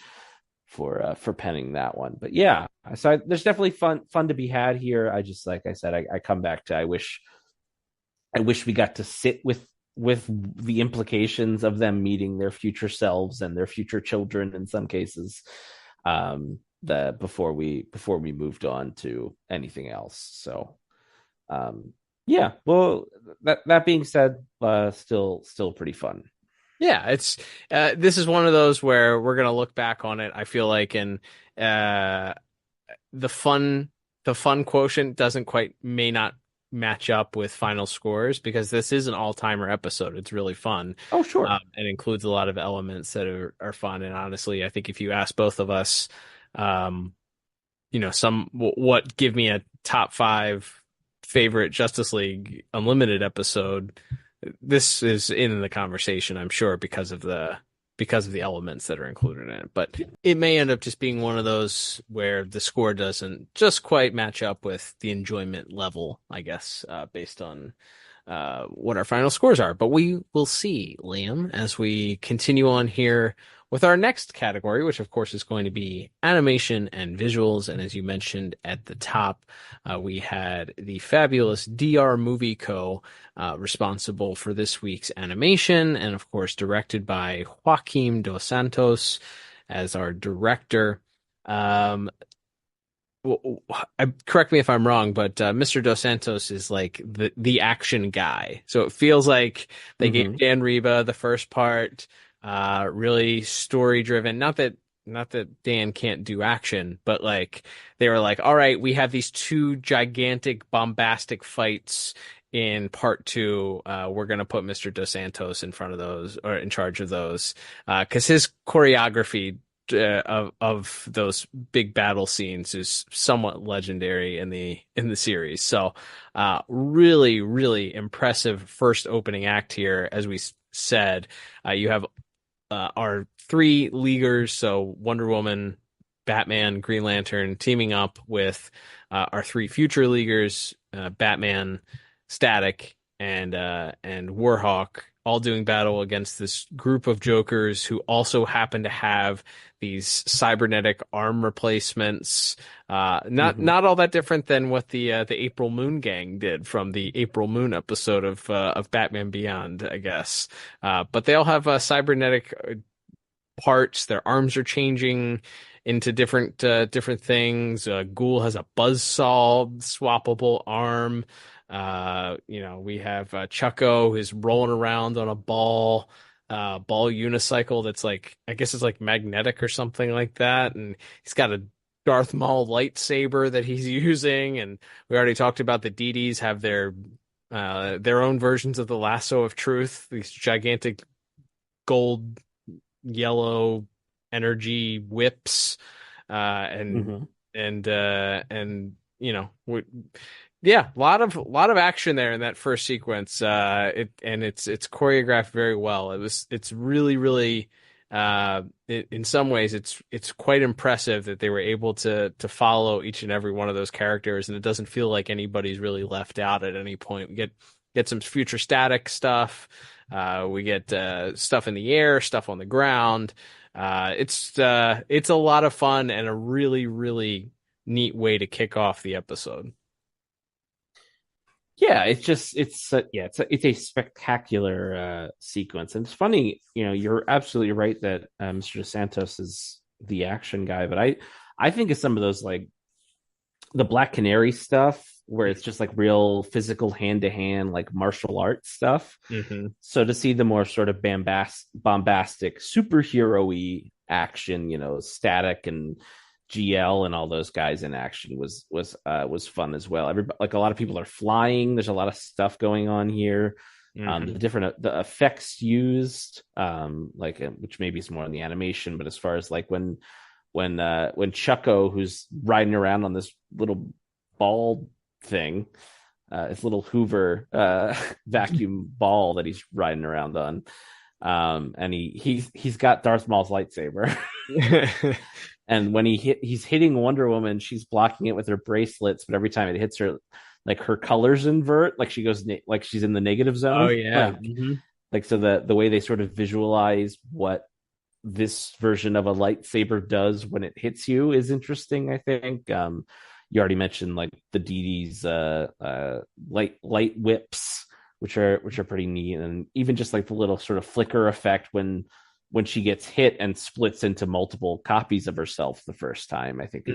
Speaker 8: for penning that one. But yeah, so there's definitely fun to be had here. I just, like I said, I come back to I wish we got to sit with the implications of them meeting their future selves and their future children in some cases, that before we moved on to anything else. So yeah, well, that being said, still pretty fun.
Speaker 7: Yeah, it's this is one of those where we're gonna look back on it, I feel like, and the fun quotient may not match up with final scores, because this is an all-timer episode. It's really fun.
Speaker 8: Oh, sure.
Speaker 7: It includes a lot of elements that are fun. And honestly, I think if you ask both of us, what give me a top 5 favorite Justice League Unlimited episode, this is in the conversation, I'm sure, because of the elements that are included in it. But it may end up just being one of those where the score doesn't just quite match up with the enjoyment level, I guess, based on what our final scores are. But we will see, Liam, as we continue on here with our next category, which of course is going to be animation and visuals. And as you mentioned at the top, we had the fabulous DR Movie Co. Responsible for this week's animation, and of course directed by Joaquim Dos Santos as our director. Correct me if I'm wrong, but Mr. Dos Santos is like the action guy. So it feels like they gave Dan Reba the first part, really story driven. Not that Dan can't do action, but like they were like, all right, we have these two gigantic bombastic fights in part 2. We're going to put Mr. Dos Santos in front of those, or in charge of those, because his choreography of those big battle scenes is somewhat legendary in the series. So really, really impressive first opening act here. As we said, you have our 3 leaguers, so Wonder Woman, Batman, Green Lantern, teaming up with our 3 future leaguers, Batman, Static, and Warhawk, all doing battle against this group of Jokers who also happen to have these cybernetic arm replacements. Not all that different than what the April Moon gang did from the April Moon episode of Batman Beyond, I guess. But they all have cybernetic parts. Their arms are changing into different things. Ghoul has a buzzsaw swappable arm. We have Chucko, who's rolling around on a ball unicycle that's like, I guess it's like magnetic or something like that, and he's got a Darth Maul lightsaber that he's using. And we already talked about the DDs have their own versions of the lasso of truth, these gigantic gold yellow energy whips, and yeah, a lot of action there in that first sequence. It's choreographed very well. It's really in some ways it's quite impressive that they were able to follow each and every one of those characters, and it doesn't feel like anybody's really left out at any point. We get some future Static stuff. We get stuff in the air, stuff on the ground. It's a lot of fun and a really, really neat way to kick off the episode.
Speaker 8: Yeah, it's a spectacular sequence, and it's funny. You're absolutely right that Mr. Santos is the action guy, but I think of some of those, like the Black Canary stuff, where it's just like real physical hand to hand, like martial arts stuff. So to see the more sort of bombastic superhero-y action, Static and GL and all those guys in action was fun as well. Like a lot of people are flying. There's a lot of stuff going on here. The effects used, which maybe is more in the animation, but as far as like when Chucko, who's riding around on this little ball thing, this little Hoover vacuum ball that he's riding around on, and he's got Darth Maul's lightsaber. And when he's hitting Wonder Woman, she's blocking it with her bracelets, but every time it hits her, like her colors invert, like she goes like she's in the negative zone.
Speaker 7: Oh yeah.
Speaker 8: So the way they sort of visualize what this version of a lightsaber does when it hits you is interesting, I think. You already mentioned like the DD's light whips, which are pretty neat, and even just like the little sort of flicker effect when she gets hit and splits into multiple copies of herself the first time, I think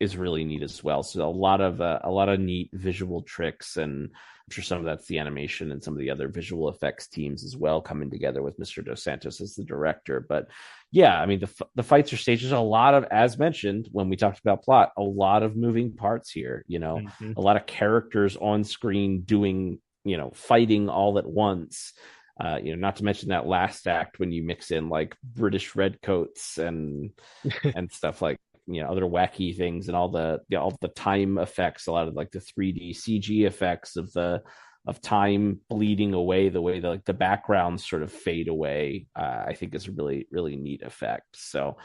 Speaker 8: is really neat as well. So a lot of neat visual tricks, and I'm sure some of that's the animation and some of the other visual effects teams as well coming together with Mr. Dos Santos as the director. But yeah, I mean the fights are staged. There's a lot of, as mentioned when we talked about plot, a lot of moving parts here. A lot of characters on screen doing fighting all at once. Not to mention that last act when you mix in like British redcoats and stuff like other wacky things, and all the time effects, a lot of like the 3D CG effects of time bleeding away, the way the backgrounds sort of fade away, I think is a really, really neat effect. So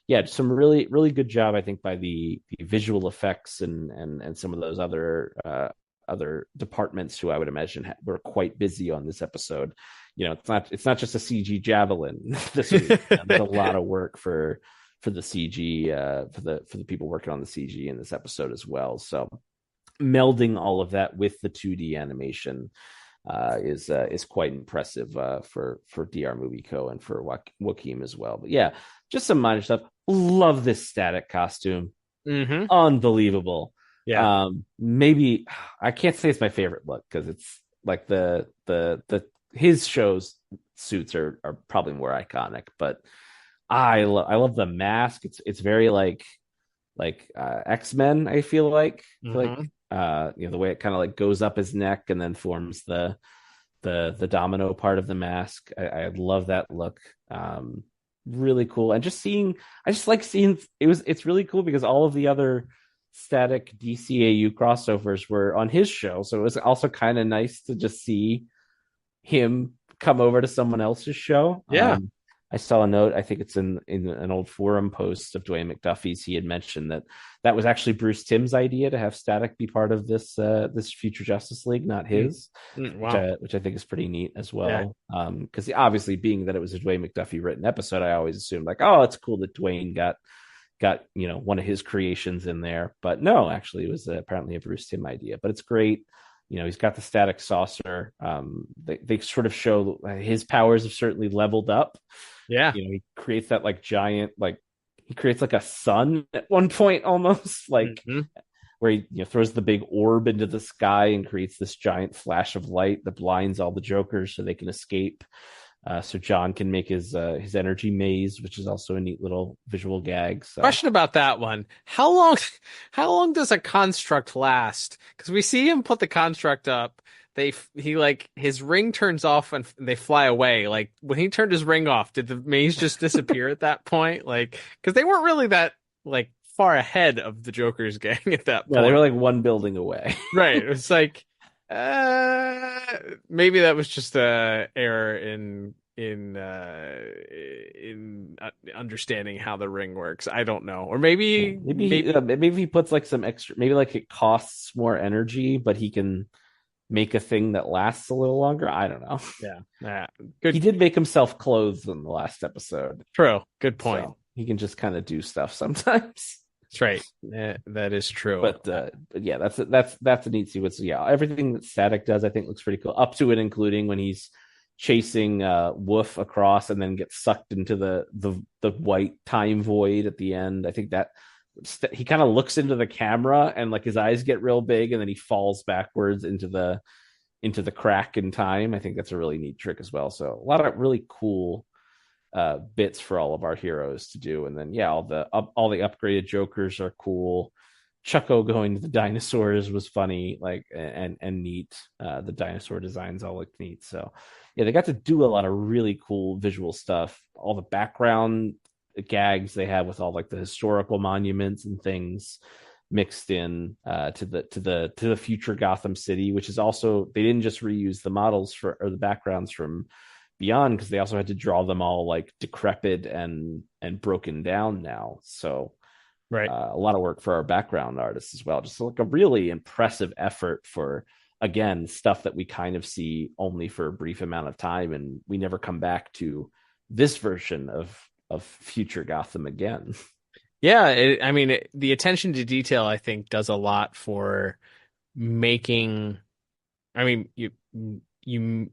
Speaker 8: yeah, some really, really good job, I think, by the visual effects and some of those other departments who I would imagine were quite busy on this episode. it's not just a CG javelin this week. There's a lot of work for the CG, for the people working on the CG in this episode as well. So melding all of that with the 2D animation is quite impressive for DR Movie Co. and for Joaquin as well. But yeah, just some minor stuff. Love this static costume. Unbelievable.
Speaker 7: Yeah.
Speaker 8: Maybe I can't say it's my favorite look because it's like his show's suits are probably more iconic, but I love the mask. It's very like X-Men. I feel like the way it kind of like goes up his neck and then forms the domino part of the mask. I love that look. Really cool. And I just like seeing it's really cool because all of the other static DCAU crossovers were on his show, so it was also kind of nice to just see him come over to someone else's show. I saw a note, I think it's in an old forum post of Dwayne McDuffie's. He had mentioned that was actually Bruce Timm's idea to have Static be part of this future Justice League, not his.
Speaker 7: Wow.
Speaker 8: Which I think is pretty neat as well. Because obviously, being that it was a Dwayne McDuffie written episode, I always assumed like, oh, it's cool that Dwayne got one of his creations in there. But no, actually, it was apparently a Bruce Timm idea. But it's great. He's got the static saucer. They sort of show his powers have certainly leveled up.
Speaker 7: Yeah.
Speaker 8: He creates that like giant, he creates like a sun at one point almost, where he throws the big orb into the sky and creates this giant flash of light that blinds all the Jokers so they can escape. So John can make his energy maze, which is also a neat little visual gag. So.
Speaker 7: Question about that one: How long does a construct last? Because we see him put the construct up. His ring turns off and they fly away. Like when he turned his ring off, did the maze just disappear at that point? Like because they weren't really that far ahead of the Joker's gang at that point.
Speaker 8: Yeah, they were like one building away.
Speaker 7: Right. It was like. Maybe that was just a error in understanding how the ring works. I don't know, or maybe
Speaker 8: he puts like some extra. Maybe like it costs more energy, but he can make a thing that lasts a little longer. I don't know.
Speaker 7: Yeah, good.
Speaker 8: He did make himself clothes in the last episode.
Speaker 7: True. Good point.
Speaker 8: So he can just kind of do stuff sometimes.
Speaker 7: That's right. That is true.
Speaker 8: But yeah, that's a neat sequence. So yeah, everything that Static does, I think, looks pretty cool. Up to it, including when he's chasing Woof across and then gets sucked into the white time void at the end. I think that he kind of looks into the camera and like his eyes get real big and then he falls backwards into the crack in time. I think that's a really neat trick as well. So a lot of really cool bits for all of our heroes to do, and then all the upgraded Jokers are cool. Chucko going to the dinosaurs was funny, and neat. The dinosaur designs all look neat. So yeah, they got to do a lot of really cool visual stuff. All the background gags they have with all like the historical monuments and things mixed in to the future Gotham City, which is also, they didn't just reuse the models or the backgrounds from Beyond, because they also had to draw them all like decrepit and broken down now. So
Speaker 7: right,
Speaker 8: a lot of work for our background artists as well. Just like a really impressive effort for, again, stuff that we kind of see only for a brief amount of time, and we never come back to this version of future Gotham again.
Speaker 7: Yeah, the attention to detail, I think, does a lot for making. I mean, you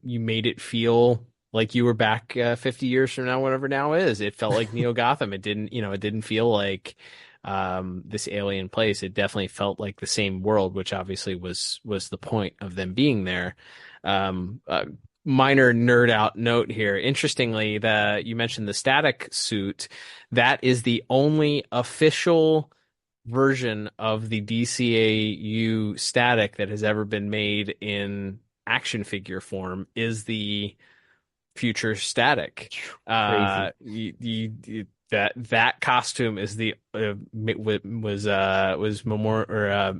Speaker 7: made it feel like you were back 50 years from now, whatever now is. It felt like Neo Gotham. It didn't feel like this alien place. It definitely felt like the same world, which obviously was the point of them being there. Minor nerd out note here. Interestingly, you mentioned the static suit. That is the only official version of the DCAU static that has ever been made in action figure form, is the future static. That costume is the was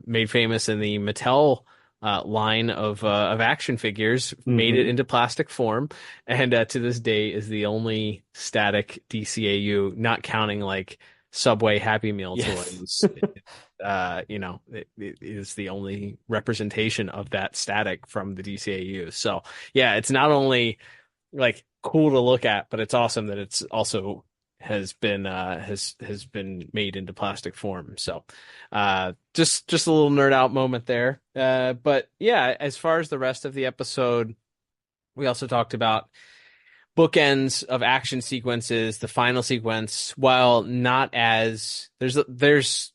Speaker 7: made famous in the Mattel line of action figures, made it into plastic form, and to this day is the only static DCAU, not counting like Subway Happy Meal toys. It is the only representation of that static from the DCAU. So yeah, it's not only like cool to look at, but it's awesome that it's also has been made into plastic form. So just a little nerd out moment there. But yeah, as far as the rest of the episode, we also talked about bookends of action sequences. The final sequence, while not as there's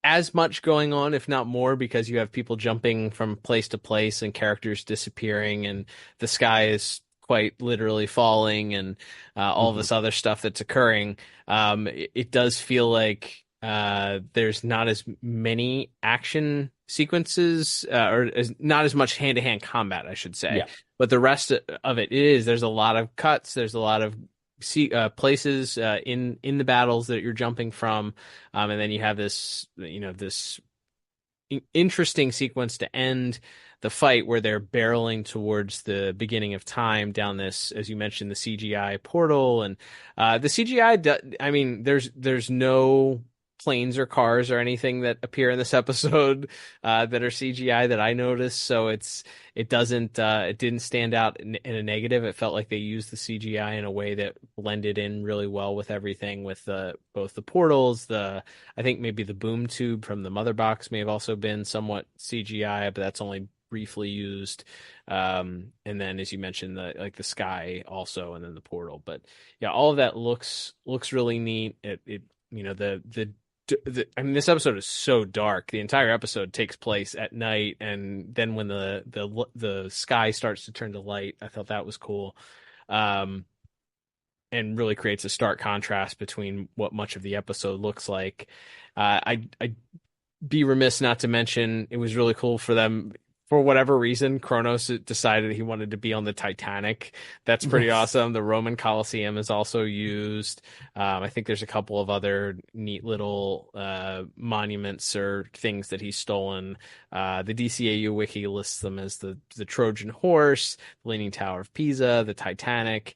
Speaker 7: as much going on, if not more, because you have people jumping from place to place and characters disappearing, and the sky is quite literally falling, and all this other stuff that's occurring. It does feel like there's not as many action sequences, or not as much hand-to-hand combat, I should say.
Speaker 8: Yeah.
Speaker 7: But the rest of it there's a lot of cuts, there's a lot of places in the battles that you're jumping from, and then you have this interesting sequence to end the fight where they're barreling towards the beginning of time down this, as you mentioned, the CGI portal. And the CGI, I mean, there's no planes or cars or anything that appear in this episode that are CGI that I noticed. So it didn't stand out in a negative. It felt like they used the CGI in a way that blended in really well with everything, with both the portals, I think maybe the boom tube from the mother box may have also been somewhat CGI, but that's only briefly used. And then, as you mentioned, the sky also, and then the portal. But yeah, all of that looks really neat. I mean, this episode is so dark. The entire episode takes place at night, and then when the sky starts to turn to light, I thought that was cool, and really creates a stark contrast between what much of the episode looks like. I'd be remiss not to mention it was really cool for them. For whatever reason, Chronos decided he wanted to be on the Titanic. That's pretty awesome. The Roman Colosseum is also used. I think there's a couple of other neat little monuments or things that he's stolen. The DCAU wiki lists them as the Trojan Horse, the Leaning Tower of Pisa, the Titanic,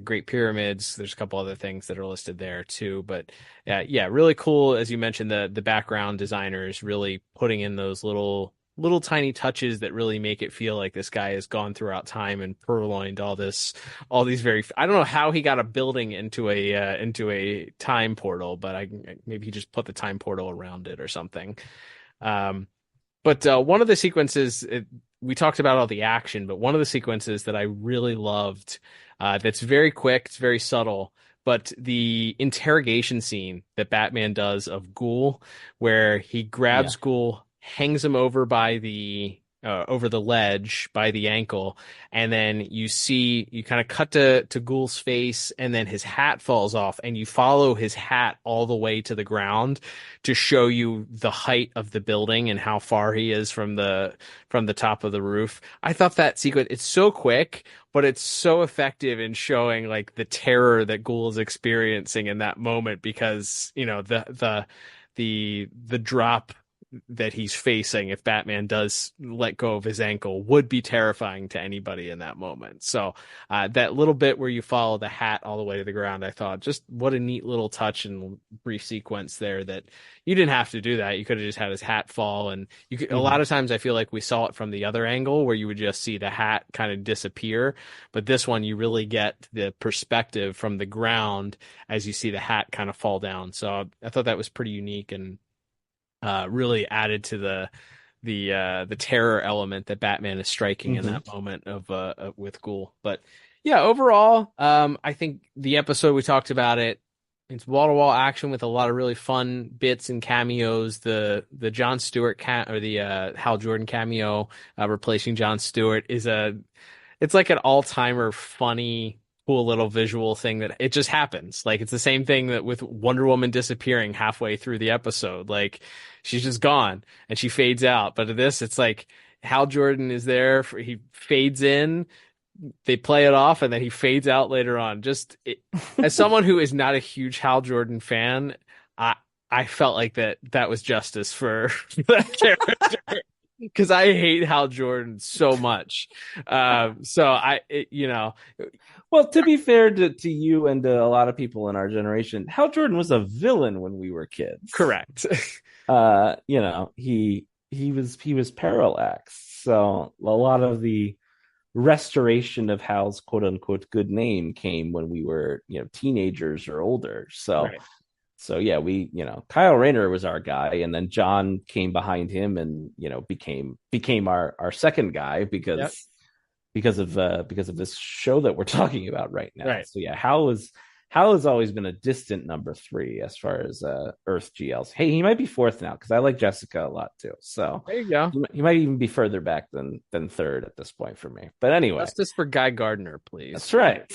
Speaker 7: Great Pyramids. There's a couple other things that are listed there too. But yeah, really cool. As you mentioned, the background designers really putting in those little tiny touches that really make it feel like this guy has gone throughout time and purloined all these I don't know how he got a building into a time portal, but maybe he just put the time portal around it or something. But one of the sequences, we talked about all the action, but one of the sequences that I really loved, that's very quick, it's very subtle, but the interrogation scene that Batman does of Ghoul, where he grabs Ghoul, hangs him over by over the ledge by the ankle, and then you kind of cut to Ghoul's face, and then his hat falls off, and you follow his hat all the way to the ground to show you the height of the building and how far he is from the top of the roof. I thought that sequence, it's so quick, but it's so effective in showing like the terror that Ghoul is experiencing in that moment, because the drop that he's facing if Batman does let go of his ankle would be terrifying to anybody in that moment. So that little bit where you follow the hat all the way to the ground, I thought just what a neat little touch and brief sequence there, that you didn't have to do that. You could have just had his hat fall, and you could, a lot of times I feel like we saw it from the other angle where you would just see the hat kind of disappear, but this one you really get the perspective from the ground as you see the hat kind of fall down. So I thought that was pretty unique, and really added to the terror element that Batman is striking in that moment with Ghoul. But yeah, overall, I think the episode, we talked about it, it's wall-to-wall action with a lot of really fun bits and cameos. The Jon Stewart or the Hal Jordan cameo replacing Jon Stewart it's like an all-timer funny, cool little visual thing that it just happens. Like, it's the same thing that with Wonder Woman disappearing halfway through the episode. Like, she's just gone and she fades out. But this, it's like Hal Jordan is there, he fades in, they play it off, and then he fades out later on. As someone who is not a huge Hal Jordan fan, I felt like that was justice for that character. Because I hate Hal Jordan so much. Well,
Speaker 8: to be fair to you and to a lot of people in our generation, Hal Jordan was a villain when we were kids.
Speaker 7: Correct.
Speaker 8: He was Parallax. So a lot of the restoration of Hal's quote unquote good name came when we were, teenagers or older. So,
Speaker 7: Right.
Speaker 8: so yeah, Kyle Rayner was our guy, and then John came behind him and, became our second guy because of this show that we're talking about right now.
Speaker 7: Right.
Speaker 8: So yeah, Hal has always been a distant number 3 as far as Earth GLs. Hey, he might be 4th now because I like Jessica a lot too. So
Speaker 7: there you go.
Speaker 8: He might even be further back than 3rd at this point for me. But anyway,
Speaker 7: Justice for Guy Gardner, please.
Speaker 8: That's right.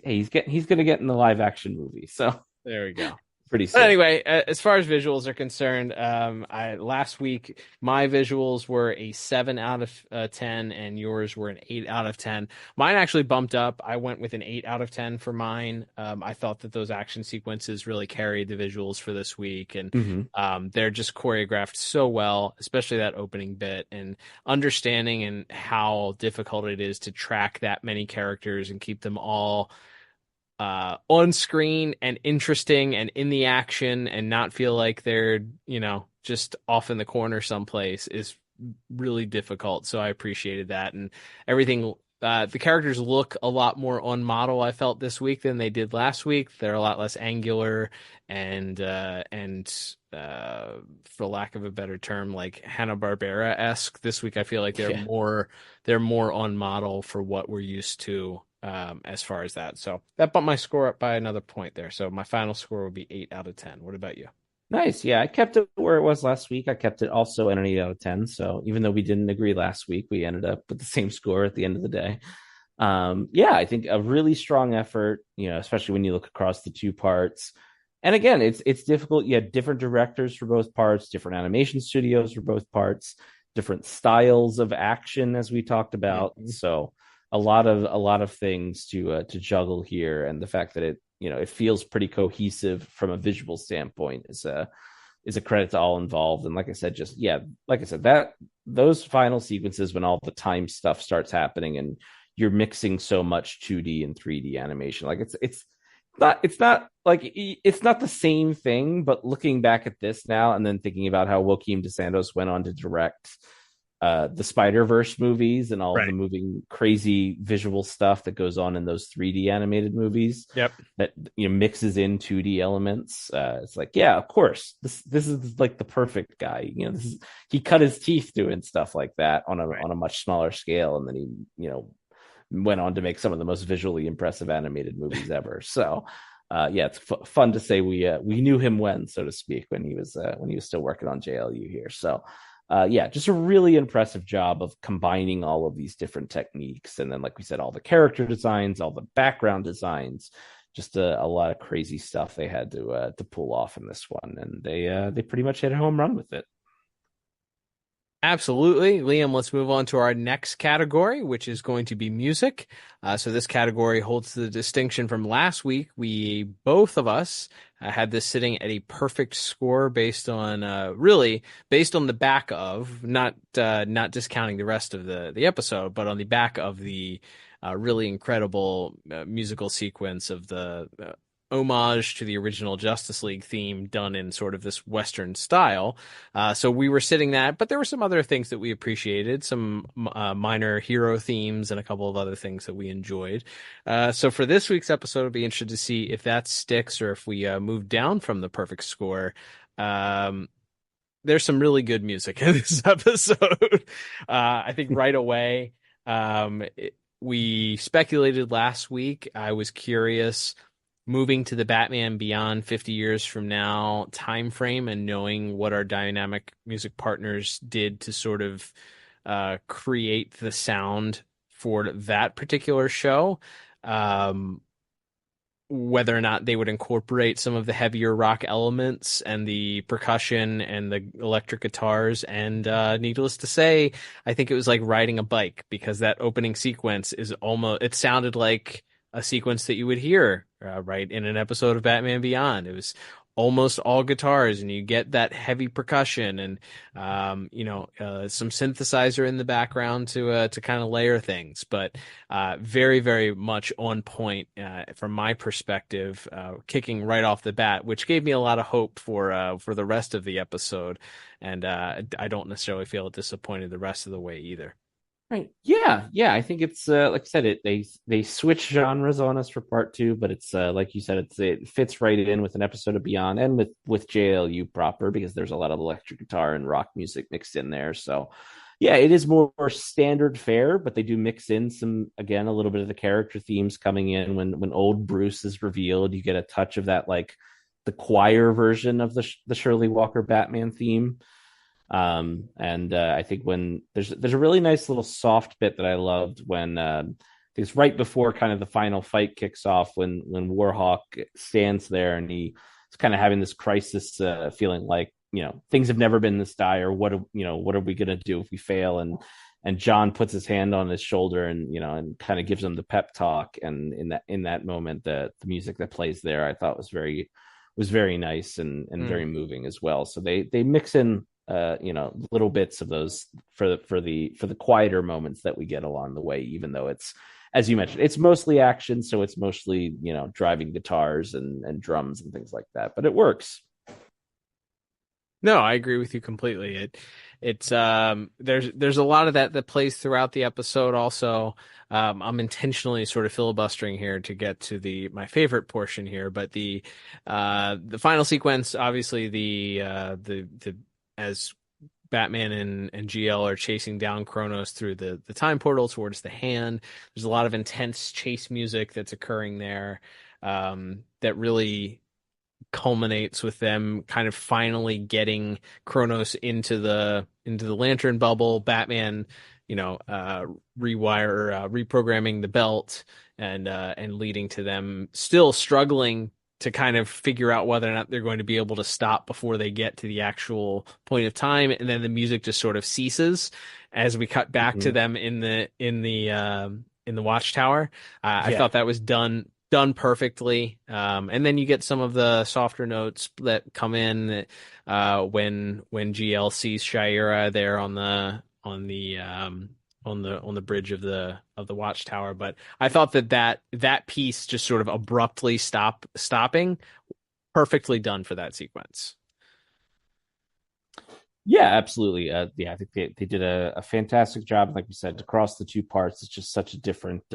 Speaker 8: He's going to get in the live action movie. So
Speaker 7: there we go.
Speaker 8: Pretty
Speaker 7: But anyway, as far as visuals are concerned, last week my visuals were a 7 out of 10, and yours were an 8 out of 10. Mine actually bumped up. I went with an 8 out of 10 for mine. I thought that those action sequences really carried the visuals for this week, and they're just choreographed so well, especially that opening bit, and understanding and how difficult it is to track that many characters and keep them all on screen and interesting and in the action and not feel like they're, just off in the corner someplace is really difficult. So I appreciated that, and everything. The characters look a lot more on model, I felt, this week than they did last week. They're a lot less angular and for lack of a better term, like Hanna-Barbera-esque. This week I feel like they're more on model for what we're used to. As far as that. So that bumped my score up by another point there. So my final score would be 8 out of 10. What about you?
Speaker 8: Nice. Yeah, I kept it where it was last week. I kept it also at an 8 out of 10. So even though we didn't agree last week, we ended up with the same score at the end of the day. I think a really strong effort, especially when you look across the 2 parts. And again, it's difficult. You had different directors for both parts, different animation studios for both parts, different styles of action, as we talked about. So a lot of things to juggle here, and the fact that it feels pretty cohesive from a visual standpoint is a credit to all involved. And like I said, that those final sequences when all the time stuff starts happening and you're mixing so much 2D and 3D animation, like it's not the same thing. But looking back at this now and then thinking about how Joaquim de Santos went on to direct the Spider-Verse movies and all the moving crazy visual stuff that goes on in those 3D animated movies.
Speaker 7: Yep.
Speaker 8: That mixes in 2D elements. It's like, yeah, of course. This is like the perfect guy. He cut his teeth doing stuff like that on a much smaller scale, and then he went on to make some of the most visually impressive animated movies ever. So it's fun to say we knew him when, so to speak, when he was still working on JLU here. So just a really impressive job of combining all of these different techniques. And then, like we said, all the character designs, all the background designs, just a lot of crazy stuff they had to pull off in this one. And they pretty much hit a home run with it.
Speaker 7: Absolutely. Liam, let's move on to our next category, which is going to be music. So this category holds the distinction from last week. We, both of us, had this sitting at a perfect score based on the back of, not discounting the rest of the episode, but on the back of the really incredible musical sequence of the homage to the original Justice League theme done in sort of this Western style. So we were sitting that, but there were some other things that we appreciated, some minor hero themes and a couple of other things that we enjoyed. So for this week's episode, I'll be interested to see if that sticks or if we move down from the perfect score. There's some really good music in this episode. I think right away, we speculated last week. I was curious, moving to the Batman Beyond 50 years from now time frame and knowing what our dynamic music partners did to sort of create the sound for that particular show, whether or not they would incorporate some of the heavier rock elements and the percussion and the electric guitars. And needless to say, I think it was like riding a bike, because that opening sequence it sounded like a sequence that you would hear right in an episode of Batman Beyond. It was almost all guitars, and you get that heavy percussion and some synthesizer in the background to kind of layer things. But very, very much on point from my perspective, kicking right off the bat, which gave me a lot of hope for the rest of the episode. And I don't necessarily feel disappointed the rest of the way either.
Speaker 8: Right. Yeah. Yeah. I think it's like I said, they switch genres on us for part two, but it's like you said, it fits right in with an episode of Beyond and with JLU proper because there's a lot of electric guitar and rock music mixed in there. So yeah, it is more standard fare, but they do mix in some again a little bit of the character themes coming in when old Bruce is revealed. You get a touch of that like the choir version of the Shirley Walker Batman theme. And I think when there's a really nice little soft bit that I loved when it's right before kind of the final fight kicks off when Warhawk stands there and he's kind of having this crisis feeling like things have never been this dire. What are we gonna do if we fail? And John puts his hand on his shoulder and kind of gives him the pep talk. And in that moment, the music that plays there I thought was very nice and very moving as well. So they mix in little bits of those for the quieter moments that we get along the way, even though it's, as you mentioned, it's mostly action, so it's mostly driving guitars and drums and things like that, but it works.
Speaker 7: No, I agree with you completely. It's there's a lot of that plays throughout the episode. Also, I'm intentionally sort of filibustering here to get to my favorite portion here, but the final sequence, obviously the as Batman and GL are chasing down Chronos through the time portal towards the hand. There's a lot of intense chase music that's occurring there that really culminates with them kind of finally getting Chronos into the lantern bubble. Batman, reprogramming the belt and leading to them still struggling to kind of figure out whether or not they're going to be able to stop before they get to the actual point of time. And then the music just sort of ceases as we cut back to them in the watchtower. I thought that was done perfectly. And then you get some of the softer notes that come in when GL sees Shira there on the bridge of the watchtower. But I thought that piece just sort of abruptly stopping, perfectly done for that sequence.
Speaker 8: Yeah, absolutely. I think they did a fantastic job. Like we said, across the two parts, it's just such a different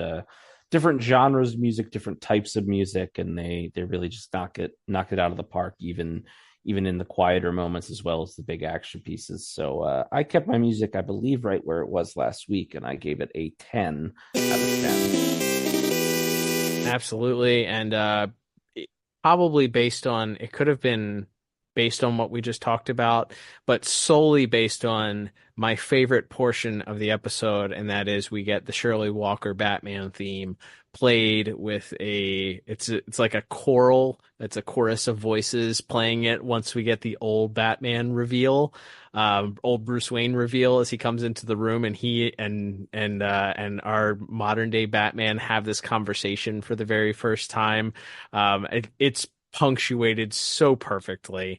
Speaker 8: genres of music, different types of music, and they really just knock it out of the park, even in the quieter moments as well as the big action pieces. So I kept my music, I believe, right where it was last week, and I gave it a 10 out of 10.
Speaker 7: Absolutely, and probably it could have been based on what we just talked about, but solely based on my favorite portion of the episode, and that is we get the Shirley Walker Batman theme played with it's like a choral. It's a chorus of voices playing it once we get the old Batman reveal, old Bruce Wayne reveal as he comes into the room and he and our modern day Batman have this conversation for the very first time. It's punctuated so perfectly.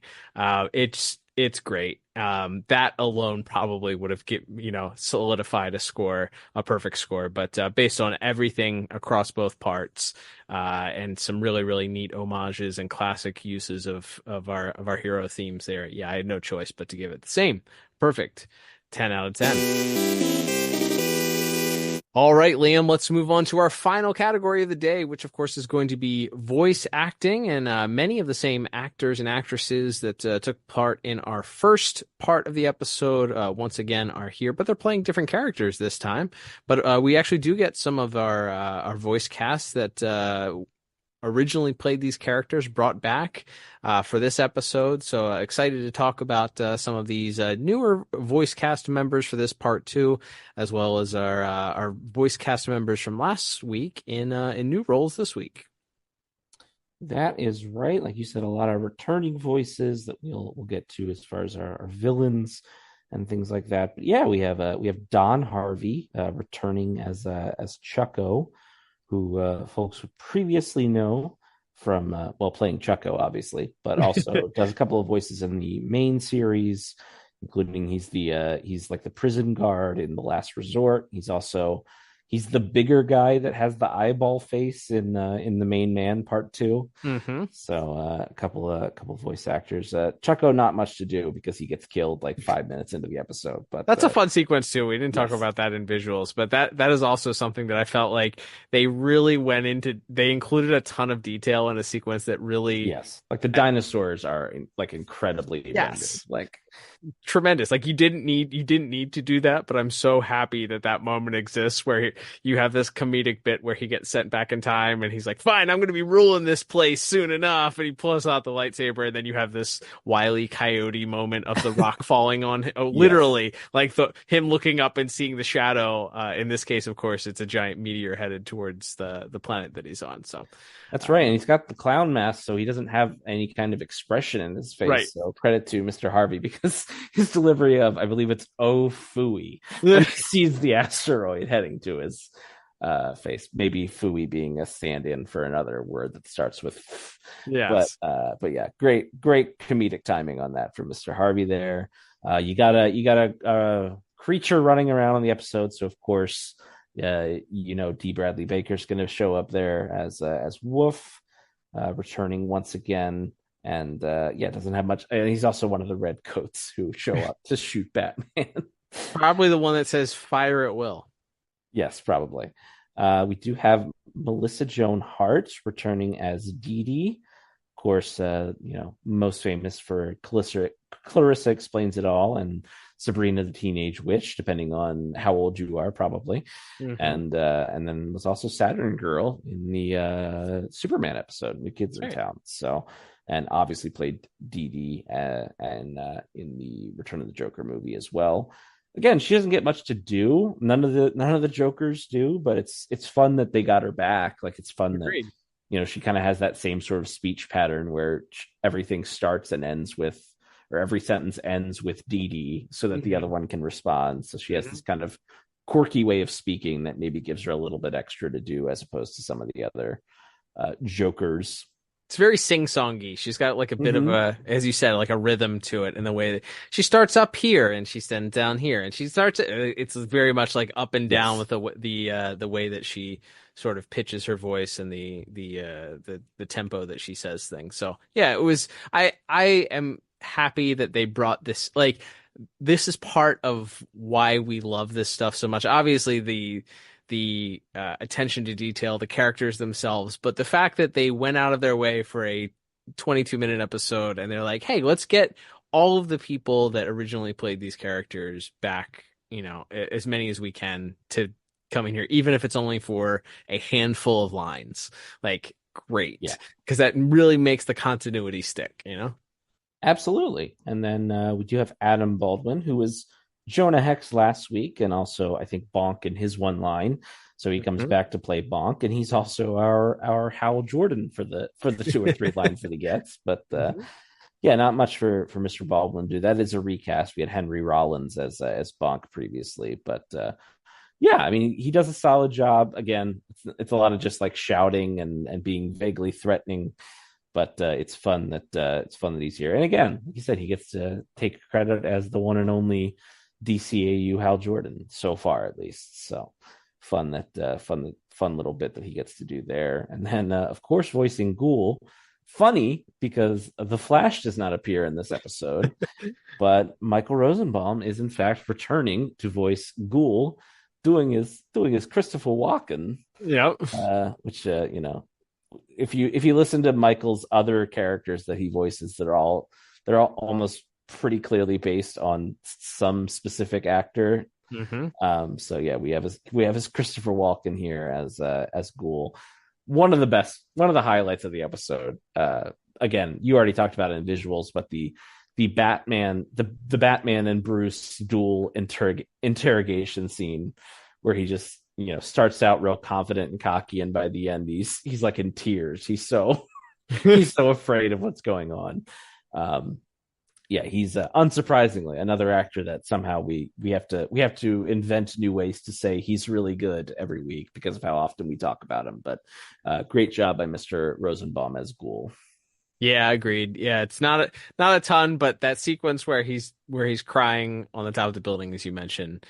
Speaker 7: It's great. That alone probably would have solidified a perfect score. But based on everything across both parts, and some really, really neat homages and classic uses of our hero themes there, yeah, I had no choice but to give it the same perfect 10 out of 10. All right, Liam, let's move on to our final category of the day, which, of course, is going to be voice acting. And many of the same actors and actresses that took part in our first part of the episode, once again, are here, but they're playing different characters this time. But we actually do get some of our voice casts that originally played these characters brought back for this episode. So excited to talk about some of these newer voice cast members for this part two, as well as our voice cast members from last week in new roles this week.
Speaker 8: That is right. Like you said, a lot of returning voices that we'll get to as far as our villains and things like that. But yeah, we have Don Harvey returning as Chucko, who folks would previously know from playing Chucko, obviously, but also does a couple of voices in the main series, including he's like the prison guard in The Last Resort. He's He's the bigger guy that has the eyeball face in the Main Man Part 2.
Speaker 7: Mm-hmm.
Speaker 8: So a couple of voice actors. Chucko, not much to do because he gets killed like 5 minutes into the episode. But
Speaker 7: that's a fun sequence too. We didn't talk about that in visuals, but that is also something that I felt like they really went into. They included a ton of detail in a sequence that really,
Speaker 8: like the dinosaurs are like incredibly like
Speaker 7: tremendous. Like you didn't need to do that, but I'm so happy that moment exists where you have this comedic bit where he gets sent back in time and he's like, fine, I'm going to be ruling this place soon enough, and he pulls out the lightsaber, and then you have this Wile E. Coyote moment of the rock falling on him. Literally, like him looking up and seeing the shadow. In this case, of course, it's a giant meteor headed towards the planet that he's on. So
Speaker 8: that's right, and he's got the clown mask, so he doesn't have any kind of expression in his face.
Speaker 7: Right.
Speaker 8: So credit to Mr. Harvey, because his delivery of, I believe it's "Oh Phooey," when he sees the asteroid heading to his face. Maybe "Phooey" being a stand-in for another word that starts with "f."
Speaker 7: Yes.
Speaker 8: But yeah, great comedic timing on that from Mr. Harvey there. You got a creature running around in the episode, so of course, D. Bradley Baker's going to show up there as Wolf, returning once again. And doesn't have much. And he's also one of the red coats who show up to shoot Batman.
Speaker 7: Probably the one that says "fire at will."
Speaker 8: Yes, probably. We do have Melissa Joan Hart returning as Dee Dee. Of course, most famous for Clarissa Explains It All and Sabrina the Teenage Witch, depending on how old you are, probably. Mm-hmm. And then was also Saturn Girl in the Superman episode, New Kids in Town. So. And obviously played Dee Dee and in the Return of the Joker movie as well. Again, she doesn't get much to do. None of the Jokers do, but it's fun that they got her back. Like it's fun
Speaker 7: Agreed.
Speaker 8: that she kind of has that same sort of speech pattern where everything starts and ends with, or every sentence ends with Dee Dee, so that the other one can respond. So she has this kind of quirky way of speaking that maybe gives her a little bit extra to do as opposed to some of the other Jokers.
Speaker 7: It's very sing-songy. She's got like a bit of a, as you said, like a rhythm to it in the way that she starts up here and she stands down here, and she starts. It's very much like up and down with the way that she sort of pitches her voice and the tempo that she says things. So yeah, it was. I am happy that they brought this. Like this is part of why we love this stuff so much. Obviously the attention to detail, the characters themselves, but the fact that they went out of their way for a 22-minute episode and they're like, hey, let's get all of the people that originally played these characters back, as many as we can to come in here, even if it's only for a handful of lines. Like, great. Yeah. Because that really makes the continuity stick,
Speaker 8: Absolutely. And then we do have Adam Baldwin, who was Jonah Hex last week, and also I think Bonk in his one line. So he comes back to play Bonk, and he's also our Hal Jordan for the 2 or 3 lines that he gets. But not much for Mr. Baldwin to do. That is a recast. We had Henry Rollins as Bonk previously, but he does a solid job. Again, it's a lot of just like shouting and being vaguely threatening. But it's fun that he's here. And again, like you said, he gets to take credit as the one and only DCAU Hal Jordan so far, at least. So fun little bit that he gets to do there. And then of course voicing Ghoul. Funny because the Flash does not appear in this episode, but Michael Rosenbaum is in fact returning to voice Ghoul, doing his Christopher Walken.
Speaker 7: Yep.
Speaker 8: Which if you listen to Michael's other characters that he voices, they're all almost pretty clearly based on some specific actor. So yeah, we have his Christopher Walken here as Ghoul. One of the highlights of the episode. Again, you already talked about it in visuals, but the Batman and Bruce dual interrogation scene where he just starts out real confident and cocky, and by the end he's like in tears. He's so afraid of what's going on. He's unsurprisingly another actor that somehow we have to invent new ways to say he's really good every week because of how often we talk about him. But great job by Mr. Rosenbaum as Ghoul.
Speaker 7: Yeah, agreed. Yeah, it's not a ton, but that sequence where he's crying on the top of the building, as you mentioned,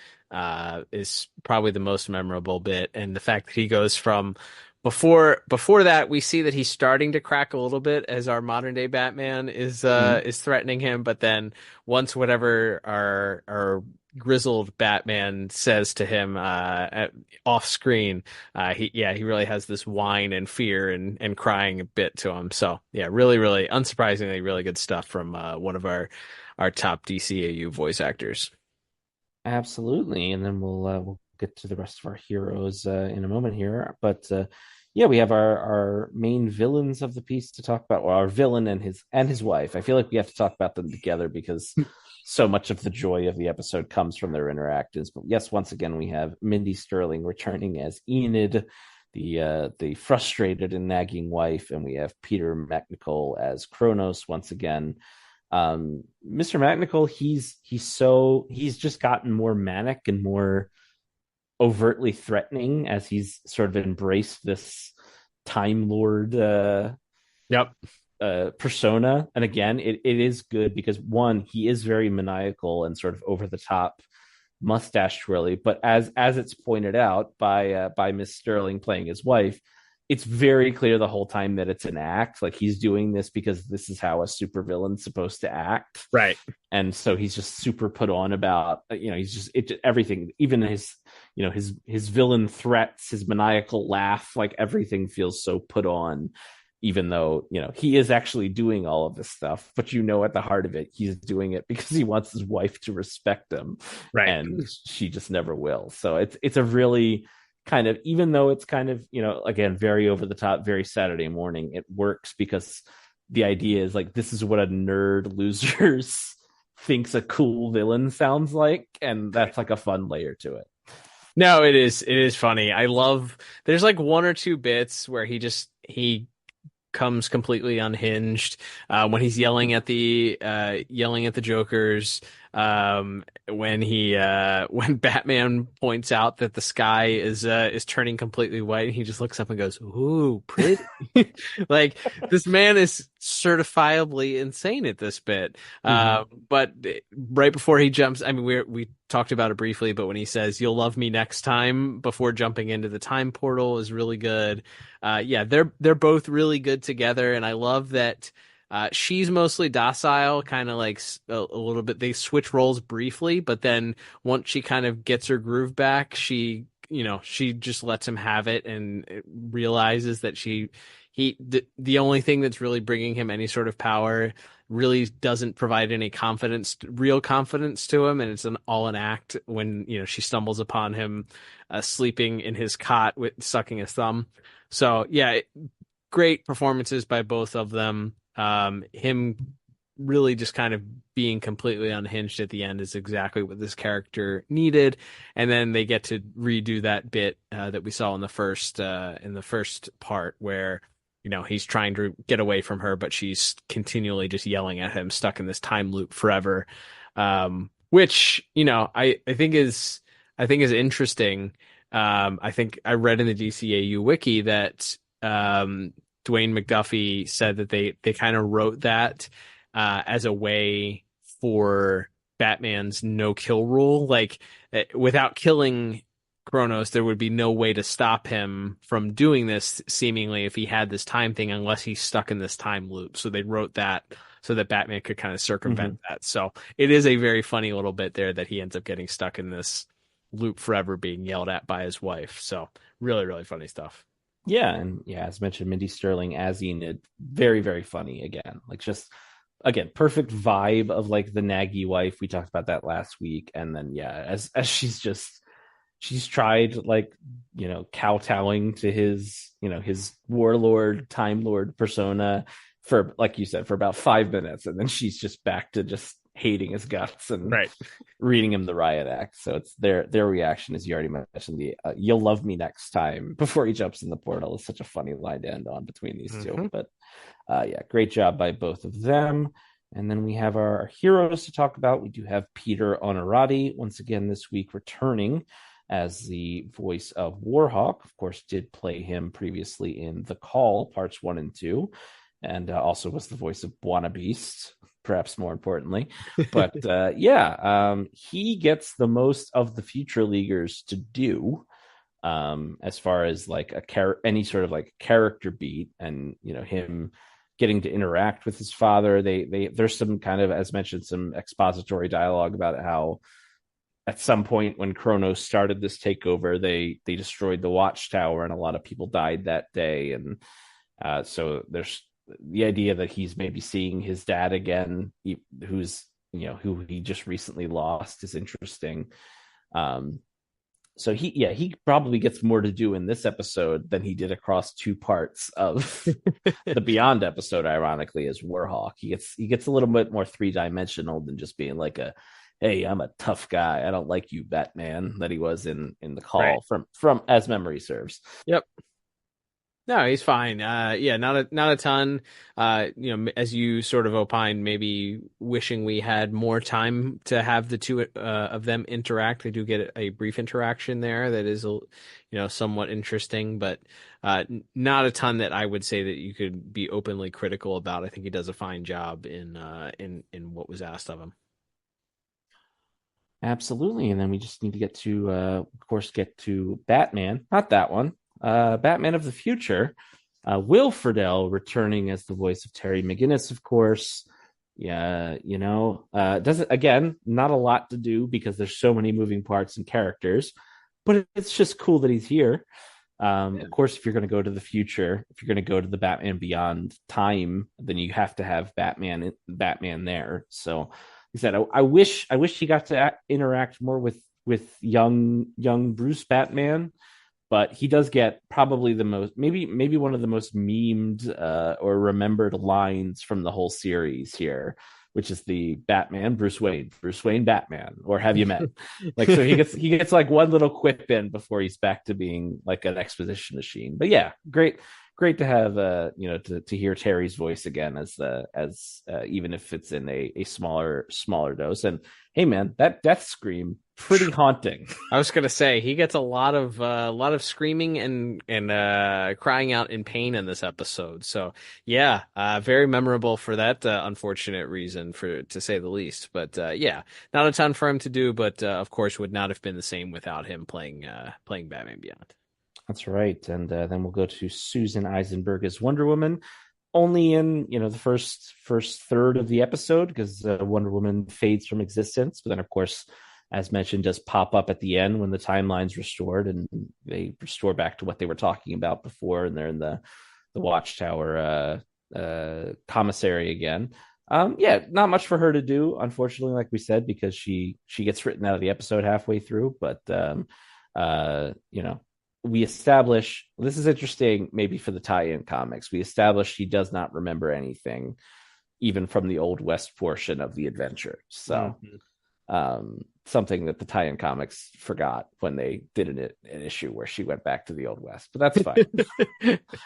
Speaker 7: is probably the most memorable bit. And the fact that he goes from before that, we see that he's starting to crack a little bit as our modern day Batman is threatening him, but then once whatever our grizzled Batman says to him off screen, he really has this whine and fear and crying a bit to him. So yeah, really, really unsurprisingly, really good stuff from one of our top DCAU voice actors.
Speaker 8: Absolutely, and then we'll get to the rest of our heroes in a moment here. But yeah, we have our main villains of the piece to talk about. Well, our villain and his wife. I feel like we have to talk about them together because so much of the joy of the episode comes from their interactions. But yes, once again, we have Mindy Sterling returning as Enid, the frustrated and nagging wife, and we have Peter McNichol as Chronos once again. Mr. McNichol, he's just gotten more manic and more overtly threatening as he's sort of embraced this Time Lord persona. And again, it is good because one, he is very maniacal and sort of over the top mustache twirly, but as it's pointed out by Miss Sterling playing his wife, it's very clear the whole time that it's an act. Like he's doing this because this is how a supervillain's supposed to act.
Speaker 7: Right.
Speaker 8: And so he's just super put on about, he's just everything, even his villain threats, his maniacal laugh, like everything feels so put on, even though, he is actually doing all of this stuff, but at the heart of it, he's doing it because he wants his wife to respect him.
Speaker 7: Right.
Speaker 8: And she just never will. So it's a really kind of, even though it's kind of, again, very over the top, very Saturday morning, it works because the idea is like, this is what a nerd losers thinks a cool villain sounds like. And that's like a fun layer to it.
Speaker 7: No, it is funny. I love, there's like one or two bits where he comes completely unhinged when he's yelling at the Jokerz, when Batman points out that the sky is turning completely white, and he just looks up and goes, "Ooh, pretty." Like, this man is certifiably insane at this bit. But right before he jumps, I mean, we talked about it briefly, but when he says, "You'll love me next time," before jumping into the time portal is really good. Yeah, they're both really good together, and I love that she's mostly docile, kind of like a little bit. They switch roles briefly, but then once she kind of gets her groove back, she just lets him have it and realizes that the only thing that's really bringing him any sort of power really doesn't provide any real confidence to him, and it's all an act when she stumbles upon him sleeping in his cot with sucking his thumb. So yeah, great performances by both of them. Him really just kind of being completely unhinged at the end is exactly what this character needed, and then they get to redo that bit that we saw in the first part where he's trying to get away from her, but she's continually just yelling at him, stuck in this time loop forever, which I think is interesting. I think I read in the DCAU wiki that Dwayne McDuffie said that they kind of wrote that as a way for Batman's no-kill rule. Like, without killing Chronos, there would be no way to stop him from doing this, seemingly, if he had this time thing, unless he's stuck in this time loop. So they wrote that so that Batman could kind of circumvent that. So it is a very funny little bit there that he ends up getting stuck in this loop forever, being yelled at by his wife. So really, really funny stuff.
Speaker 8: Yeah, and yeah, as mentioned, Mindy Sterling as Enid, very, very funny again. Like, just again, perfect vibe of like the naggy wife. We talked about that last week, and then yeah, as she's tried like kowtowing to his his warlord, time lord persona for, like you said, for about 5 minutes, and then she's just back to just hating his guts and reading him the riot act. So it's their reaction, as you already mentioned, the "you'll love me next time" before he jumps in the portal is such a funny line to end on between these two. But yeah, great job by both of them. And then we have our heroes to talk about. We do have Peter Onorati once again this week, returning as the voice of Warhawk. Of course, did play him previously in The Call parts 1 and 2. and also was the voice of Buona Beast, perhaps more importantly. But he gets the most of the future leaguers to do, as far as like any sort of like character beat, and him getting to interact with his father. There's some kind of, as mentioned, some expository dialogue about how at some point when Chronos started this takeover, they destroyed the watchtower and a lot of people died that day. And so there's the idea that he's maybe seeing his dad again, who he just recently lost, is interesting. So he probably gets more to do in this episode than he did across 2 parts of the Beyond episode, ironically, as Warhawk. He gets a little bit more 3-dimensional than just being like hey, I'm a tough guy, I don't like you, Batman, that he was in the call from as memory serves.
Speaker 7: Yep. No, he's fine. Not a ton. As you sort of opined, maybe wishing we had more time to have the two of them interact. They do get a brief interaction there that is, somewhat interesting, but not a ton that I would say that you could be openly critical about. I think he does a fine job in what was asked of him.
Speaker 8: Absolutely, and then we just need to get to Batman. Not that one. Batman of the Future, Will Friedle returning as the voice of Terry McGinnis, of course. Doesn't, again, not a lot to do because there's so many moving parts and characters, but it's just cool that he's here. Of course, if you're going to go to the future, if you're going to go to the Batman Beyond time, then you have to have Batman there. So, like I said, I wish he got to interact more with young Bruce Batman. But he does get probably the most, maybe one of the most memed or remembered lines from the whole series here, which is the Batman, Bruce Wayne, Batman, or have you met? Like, so he gets like one little quip in before he's back to being like an exposition machine. But yeah, great to have to hear Terry's voice again as even if it's in a smaller dose. And hey man, that death scream, pretty haunting.
Speaker 7: I was gonna say he gets a lot of screaming and crying out in pain in this episode. So yeah, very memorable for that unfortunate reason, to say the least. But not a ton for him to do, but of course would not have been the same without him playing Batman Beyond.
Speaker 8: That's right, and then we'll go to Susan Eisenberg as Wonder Woman. Only in the first third of the episode, because Wonder Woman fades from existence, but then of course, as mentioned, does pop up at the end when the timeline's restored and they restore back to what they were talking about before, and they're in the Watchtower commissary again. Not much for her to do, unfortunately, like we said, because she gets written out of the episode halfway through. But we establish, this is interesting maybe for the tie-in comics, we establish she does not remember anything even from the Old West portion of the adventure. So something that the tie-in comics forgot when they did an issue where she went back to the Old West, but that's fine.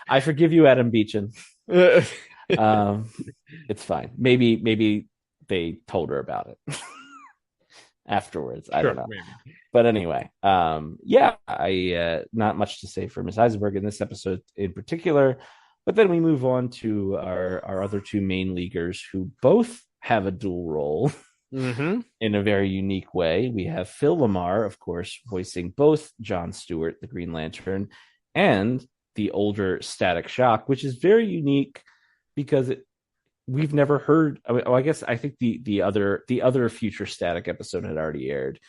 Speaker 8: I forgive you, Adam Beechin. It's fine. Maybe they told her about it afterwards. I don't know. Maybe. But anyway, I not much to say for Miss Eisenberg in this episode in particular. But then we move on to our other two main leaguers who both have a dual role in a very unique way. We have Phil LaMarr, of course, voicing both John Stewart, the Green Lantern, and the older Static Shock, which is very unique because we've never heard. I think the other Future Static episode had already aired,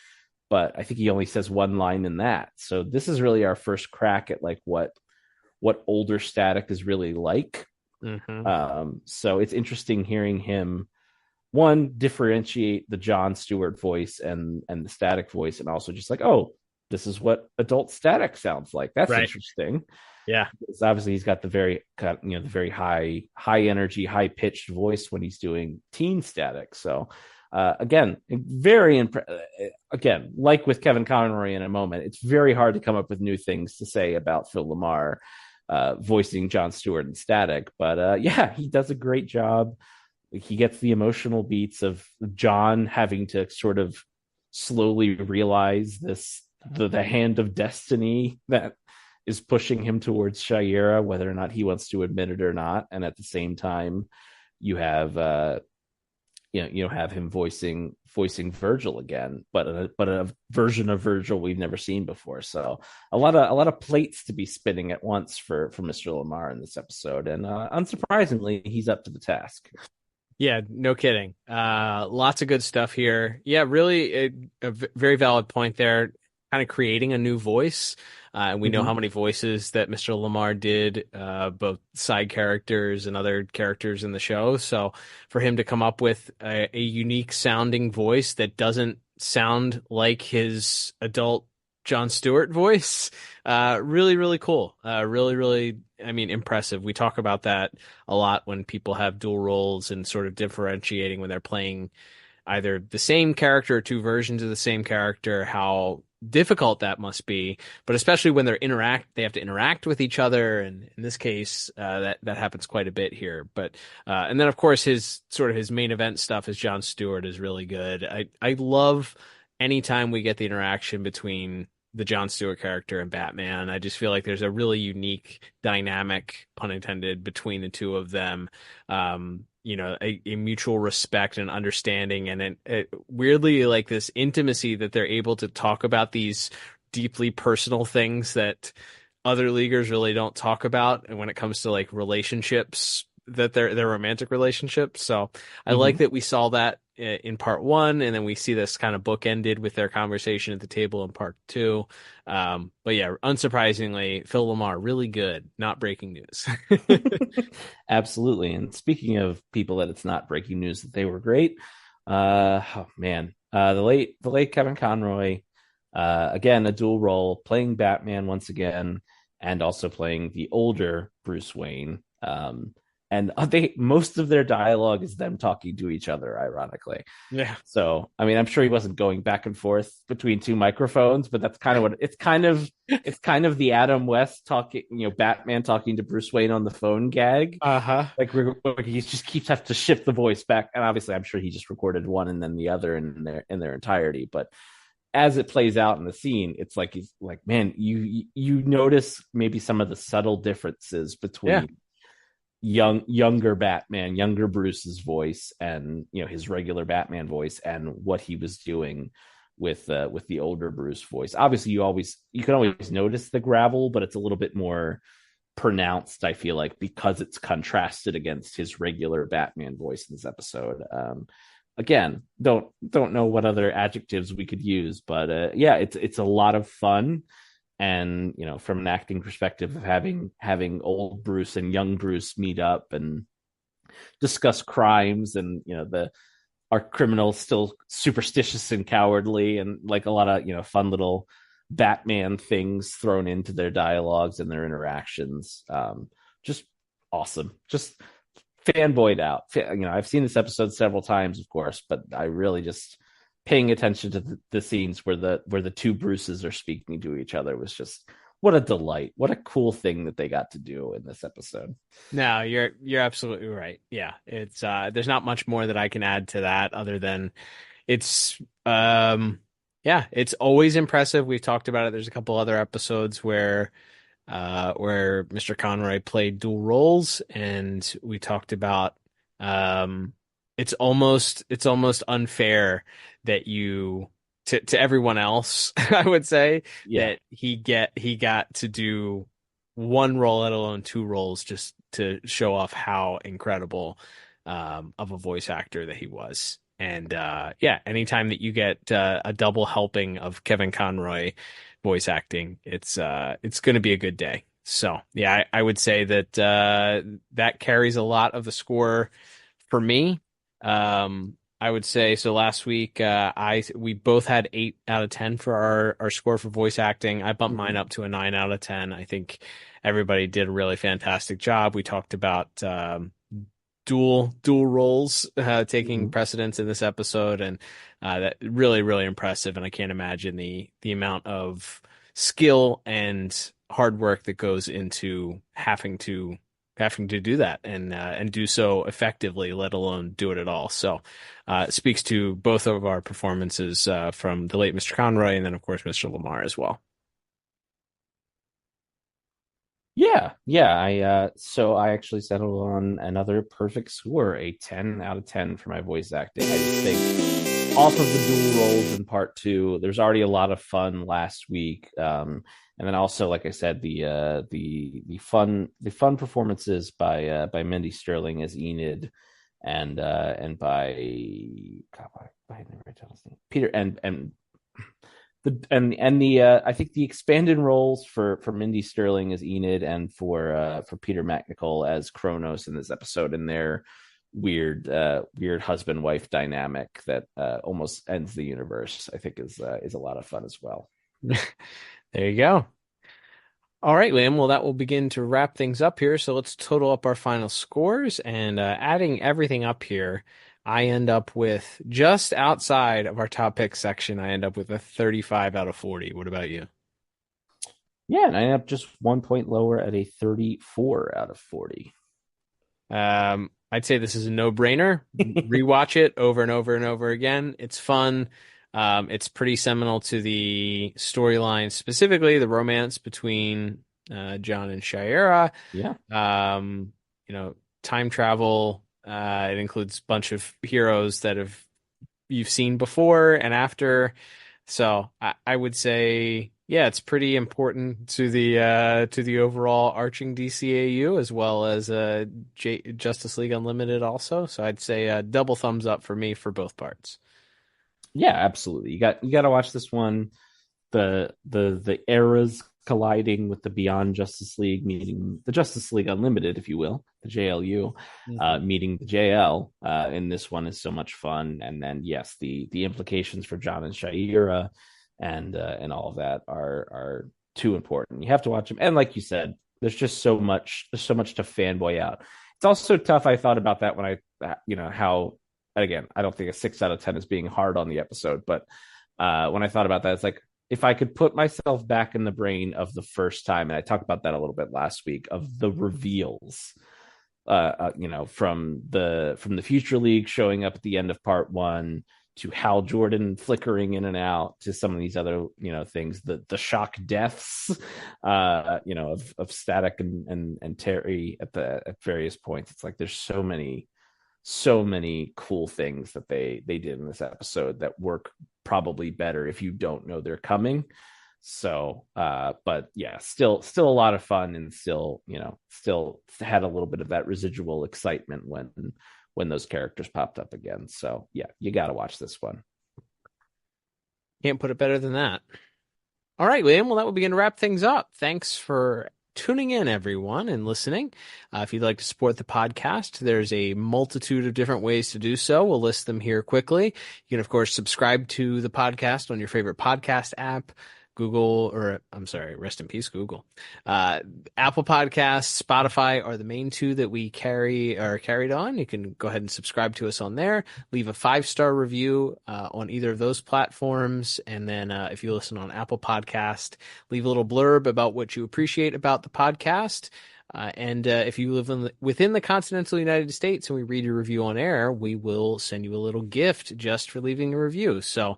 Speaker 8: but I think he only says one line in that. So this is really our first crack at like what older Static is really like. So it's interesting hearing him differentiate the John Stewart voice and the Static voice, and also just like, oh, this is what adult Static sounds like. That's interesting.
Speaker 7: Yeah,
Speaker 8: because obviously he's got the very the very high energy, high pitched voice when he's doing teen Static. So again, again, like with Kevin Conroy in a moment, it's very hard to come up with new things to say about Phil LaMarr voicing John Stewart and Static. But he does a great job. He gets the emotional beats of John having to sort of slowly realize the hand of destiny that is pushing him towards Shaira, whether or not he wants to admit it or not. And at the same time, you have have him voicing Virgil again, but a version of Virgil we've never seen before. So a lot of plates to be spinning at once for Mr. Lamar in this episode, and unsurprisingly, he's up to the task.
Speaker 7: Yeah, no kidding. Lots of good stuff here. Yeah, really a very valid point there. Kind of creating a new voice. And we know how many voices that Mr. Lamar did, both side characters and other characters in the show. So for him to come up with a unique sounding voice that doesn't sound like his adult Jon Stewart voice, really, really cool. Really, I mean, impressive. We talk about that a lot when people have dual roles and sort of differentiating when they're playing either the same character or two versions of the same character, how difficult that must be, but especially when they have to interact with each other, and in this case that happens quite a bit here. But and then of course his main event stuff as Jon Stewart is really good. I love anytime we get the interaction between the Jon Stewart character and Batman. I just feel like there's a really unique dynamic, pun intended, between the two of them. A mutual respect and understanding, and it weirdly like this intimacy that they're able to talk about these deeply personal things that other leaguers really don't talk about. And when it comes to like relationships, that they're romantic relationships. So I like that we saw that in part one, and then we see this kind of bookended with their conversation at the table in part two. But yeah, unsurprisingly, Phil Lamar, really good. Not breaking news.
Speaker 8: Absolutely. And speaking of people that it's not breaking news that they were great, the late Kevin Conroy, again, a dual role, playing Batman once again, and also playing the older Bruce Wayne. And most of their dialogue is them talking to each other, ironically.
Speaker 7: Yeah.
Speaker 8: So, I mean, I'm sure he wasn't going back and forth between two microphones, but that's kind of what it's kind of the Adam West talking, Batman talking to Bruce Wayne on the phone gag. Like he just keeps having to shift the voice back, and obviously, I'm sure he just recorded one and then the other in their entirety. But as it plays out in the scene, it's like he's like, man, you notice maybe some of the subtle differences between younger Batman, younger Bruce's voice, and his regular Batman voice, and what he was doing with the older Bruce voice. Obviously, you can always notice the gravel, but it's a little bit more pronounced, I feel like, because it's contrasted against his regular Batman voice in this episode. Again, don't know what other adjectives we could use, but it's a lot of fun. And from an acting perspective of having old Bruce and young Bruce meet up and discuss crimes, and our criminals still superstitious and cowardly, and like a lot of fun little Batman things thrown into their dialogues and their interactions. Just awesome, just fanboyed out. I've seen this episode several times, of course, but I really just paying attention to the scenes where the two Bruces are speaking to each other was just what a delight. What a cool thing that they got to do in this episode.
Speaker 7: No, you're absolutely right. Yeah, it's there's not much more that I can add to that other than it's it's always impressive. We've talked about it. There's a couple other episodes where Mr. Conroy played dual roles, and we talked about it's almost unfair that to everyone else, I would say, that he got to do one role, let alone two roles, just to show off how incredible of a voice actor that he was. And anytime that you get a double helping of Kevin Conroy voice acting, it's going to be a good day. So yeah, I would say that that carries a lot of the score for me. I would say so. Last week, we both had 8 out of 10 for our score for voice acting. I bumped mine up to a 9 out of 10. I think everybody did a really fantastic job. We talked about dual roles taking precedence in this episode, and that really, really impressive. And I can't imagine the amount of skill and hard work that goes into having to do that and do so effectively, let alone do it at all. So it speaks to both of our performances from the late Mr. Conroy, and then of course Mr. Lamar as well.
Speaker 8: I actually settled on another perfect score, a 10 out of 10 for my voice acting. I just think off of the dual roles in part two, there's already a lot of fun last week. And then also, like I said, the fun performances by Mindy Sterling as Enid and by Peter and I think the expanded roles for Mindy Sterling as Enid and for Peter McNichol as Chronos in this episode, and their weird husband wife dynamic that almost ends the universe, I think is a lot of fun as well.
Speaker 7: There you go. All right, Liam. Well, that will begin to wrap things up here. So let's total up our final scores, and adding everything up here, I end up with, just outside of our top pick section, I end up with a 35 out of 40. What about you?
Speaker 8: Yeah, and I end up just 1 point lower at a 34 out of 40.
Speaker 7: I'd say this is a no-brainer. Rewatch it over and over and over again. It's fun. It's pretty seminal to the storyline, specifically the romance between John and Shayera.
Speaker 8: Yeah.
Speaker 7: Time travel. It includes a bunch of heroes that you've seen before and after. So I would say, yeah, it's pretty important to the overall arching DCAU, as well as Justice League Unlimited also. So I'd say a double thumbs up for me for both parts.
Speaker 8: Yeah, absolutely. You got to watch this one. The eras colliding with the Beyond Justice League, meeting the Justice League Unlimited, if you will, the JLU, meeting the JL in this one is so much fun. And then, yes, the implications for John and Shayera and all of that are too important. You have to watch them. And like you said, there's so much to fanboy out. It's also tough. I thought about that when how, again, I don't think a 6 out of 10 is being hard on the episode, but when I thought about that, it's like, if I could put myself back in the brain of the first time, and I talked about that a little bit last week, of the reveals, from the Future League showing up at the end of part one, to Hal Jordan flickering in and out, to some of these other, things, the shock deaths, of Static and Terry at various points. It's like, there's so many cool things that they did in this episode that work probably better if you don't know they're coming. So but yeah, still a lot of fun, and still had a little bit of that residual excitement when those characters popped up again. So yeah, you got to watch this one.
Speaker 7: Can't put it better than that. All right, Liam. Well, that will begin to wrap things up. Thanks for tuning in, everyone, and listening. If you'd like to support the podcast, there's a multitude of different ways to do so. We'll list them here quickly. You can, of course, subscribe to the podcast on your favorite podcast app. Rest in peace, Google. Apple Podcasts, Spotify are the main two that we carried on. You can go ahead and subscribe to us on there. Leave a 5-star review on either of those platforms. And then if you listen on Apple Podcast, leave a little blurb about what you appreciate about the podcast. And if you live within the continental United States and we read your review on air, we will send you a little gift just for leaving a review. So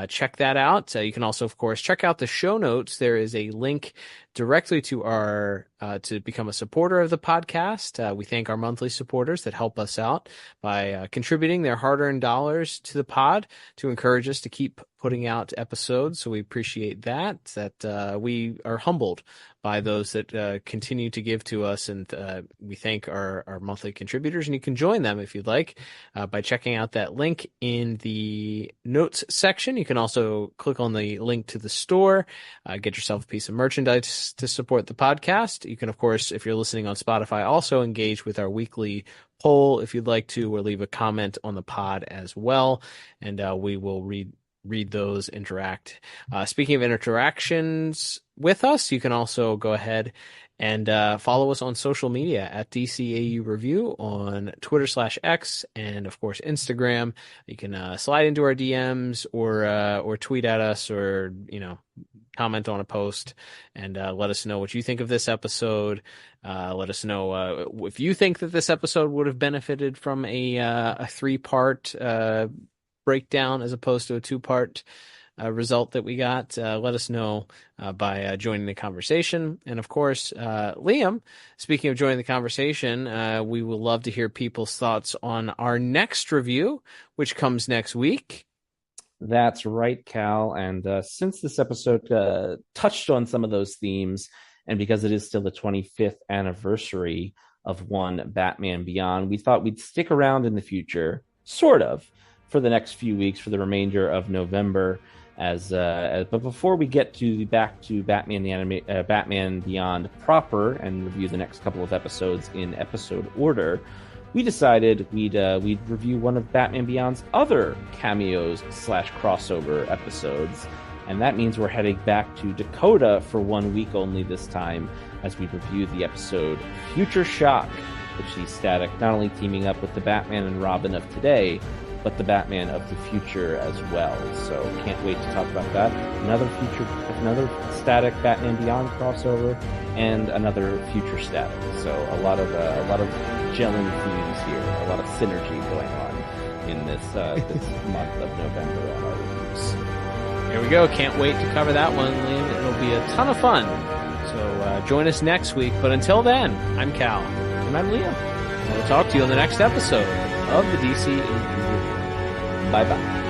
Speaker 7: check that out. You can also, of course, check out the show notes. There is a link directly to our to become a supporter of the podcast. We thank our monthly supporters that help us out by contributing their hard-earned dollars to the pod to encourage us to keep putting out episodes. So we appreciate that we are humbled by those that continue to give to us, and we thank our monthly contributors. And you can join them if you'd like by checking out that link in the notes section. You can also click on the link to the store, get yourself a piece of merchandise to support the podcast. You can, of course, if you're listening on Spotify, also engage with our weekly poll if you'd like to, or leave a comment on the pod as well, and we will read those, interact. Speaking of interactions with us, you can also go ahead and follow us on social media at DCAU Review on Twitter/X, and of course Instagram. You can slide into our DMs or tweet at us, or comment on a post, and let us know what you think of this episode. Let us know if you think that this episode would have benefited from a 3-part breakdown as opposed to a 2-part result that we got, let us know by joining the conversation. And of course, Liam, speaking of joining the conversation, we will love to hear people's thoughts on our next review, which comes next week.
Speaker 8: That's right, Cal. And since this episode touched on some of those themes, and because it is still the 25th anniversary of One Batman Beyond, we thought we'd stick around in the future, sort of, for the next few weeks, for the remainder of November. But before we get back to Batman Batman Beyond proper and review the next couple of episodes in episode order, we decided we'd review one of Batman Beyond's other cameos / crossover episodes. And that means we're heading back to Dakota for 1 week only this time as we review the episode Future Shock, which sees Static not only teaming up with the Batman and Robin of today, but the Batman of the future as well. So can't wait to talk about that. Another Static Batman Beyond crossover and another Future Static. So a lot of gelling themes here, a lot of synergy going on in this month of November on our reviews.
Speaker 7: There we go. Can't wait to cover that one, Liam. It'll be a ton of fun. So join us next week. But until then, I'm Cal.
Speaker 8: And I'm Liam.
Speaker 7: And we'll talk to you on the next episode of the DCAU.
Speaker 8: Bye-bye.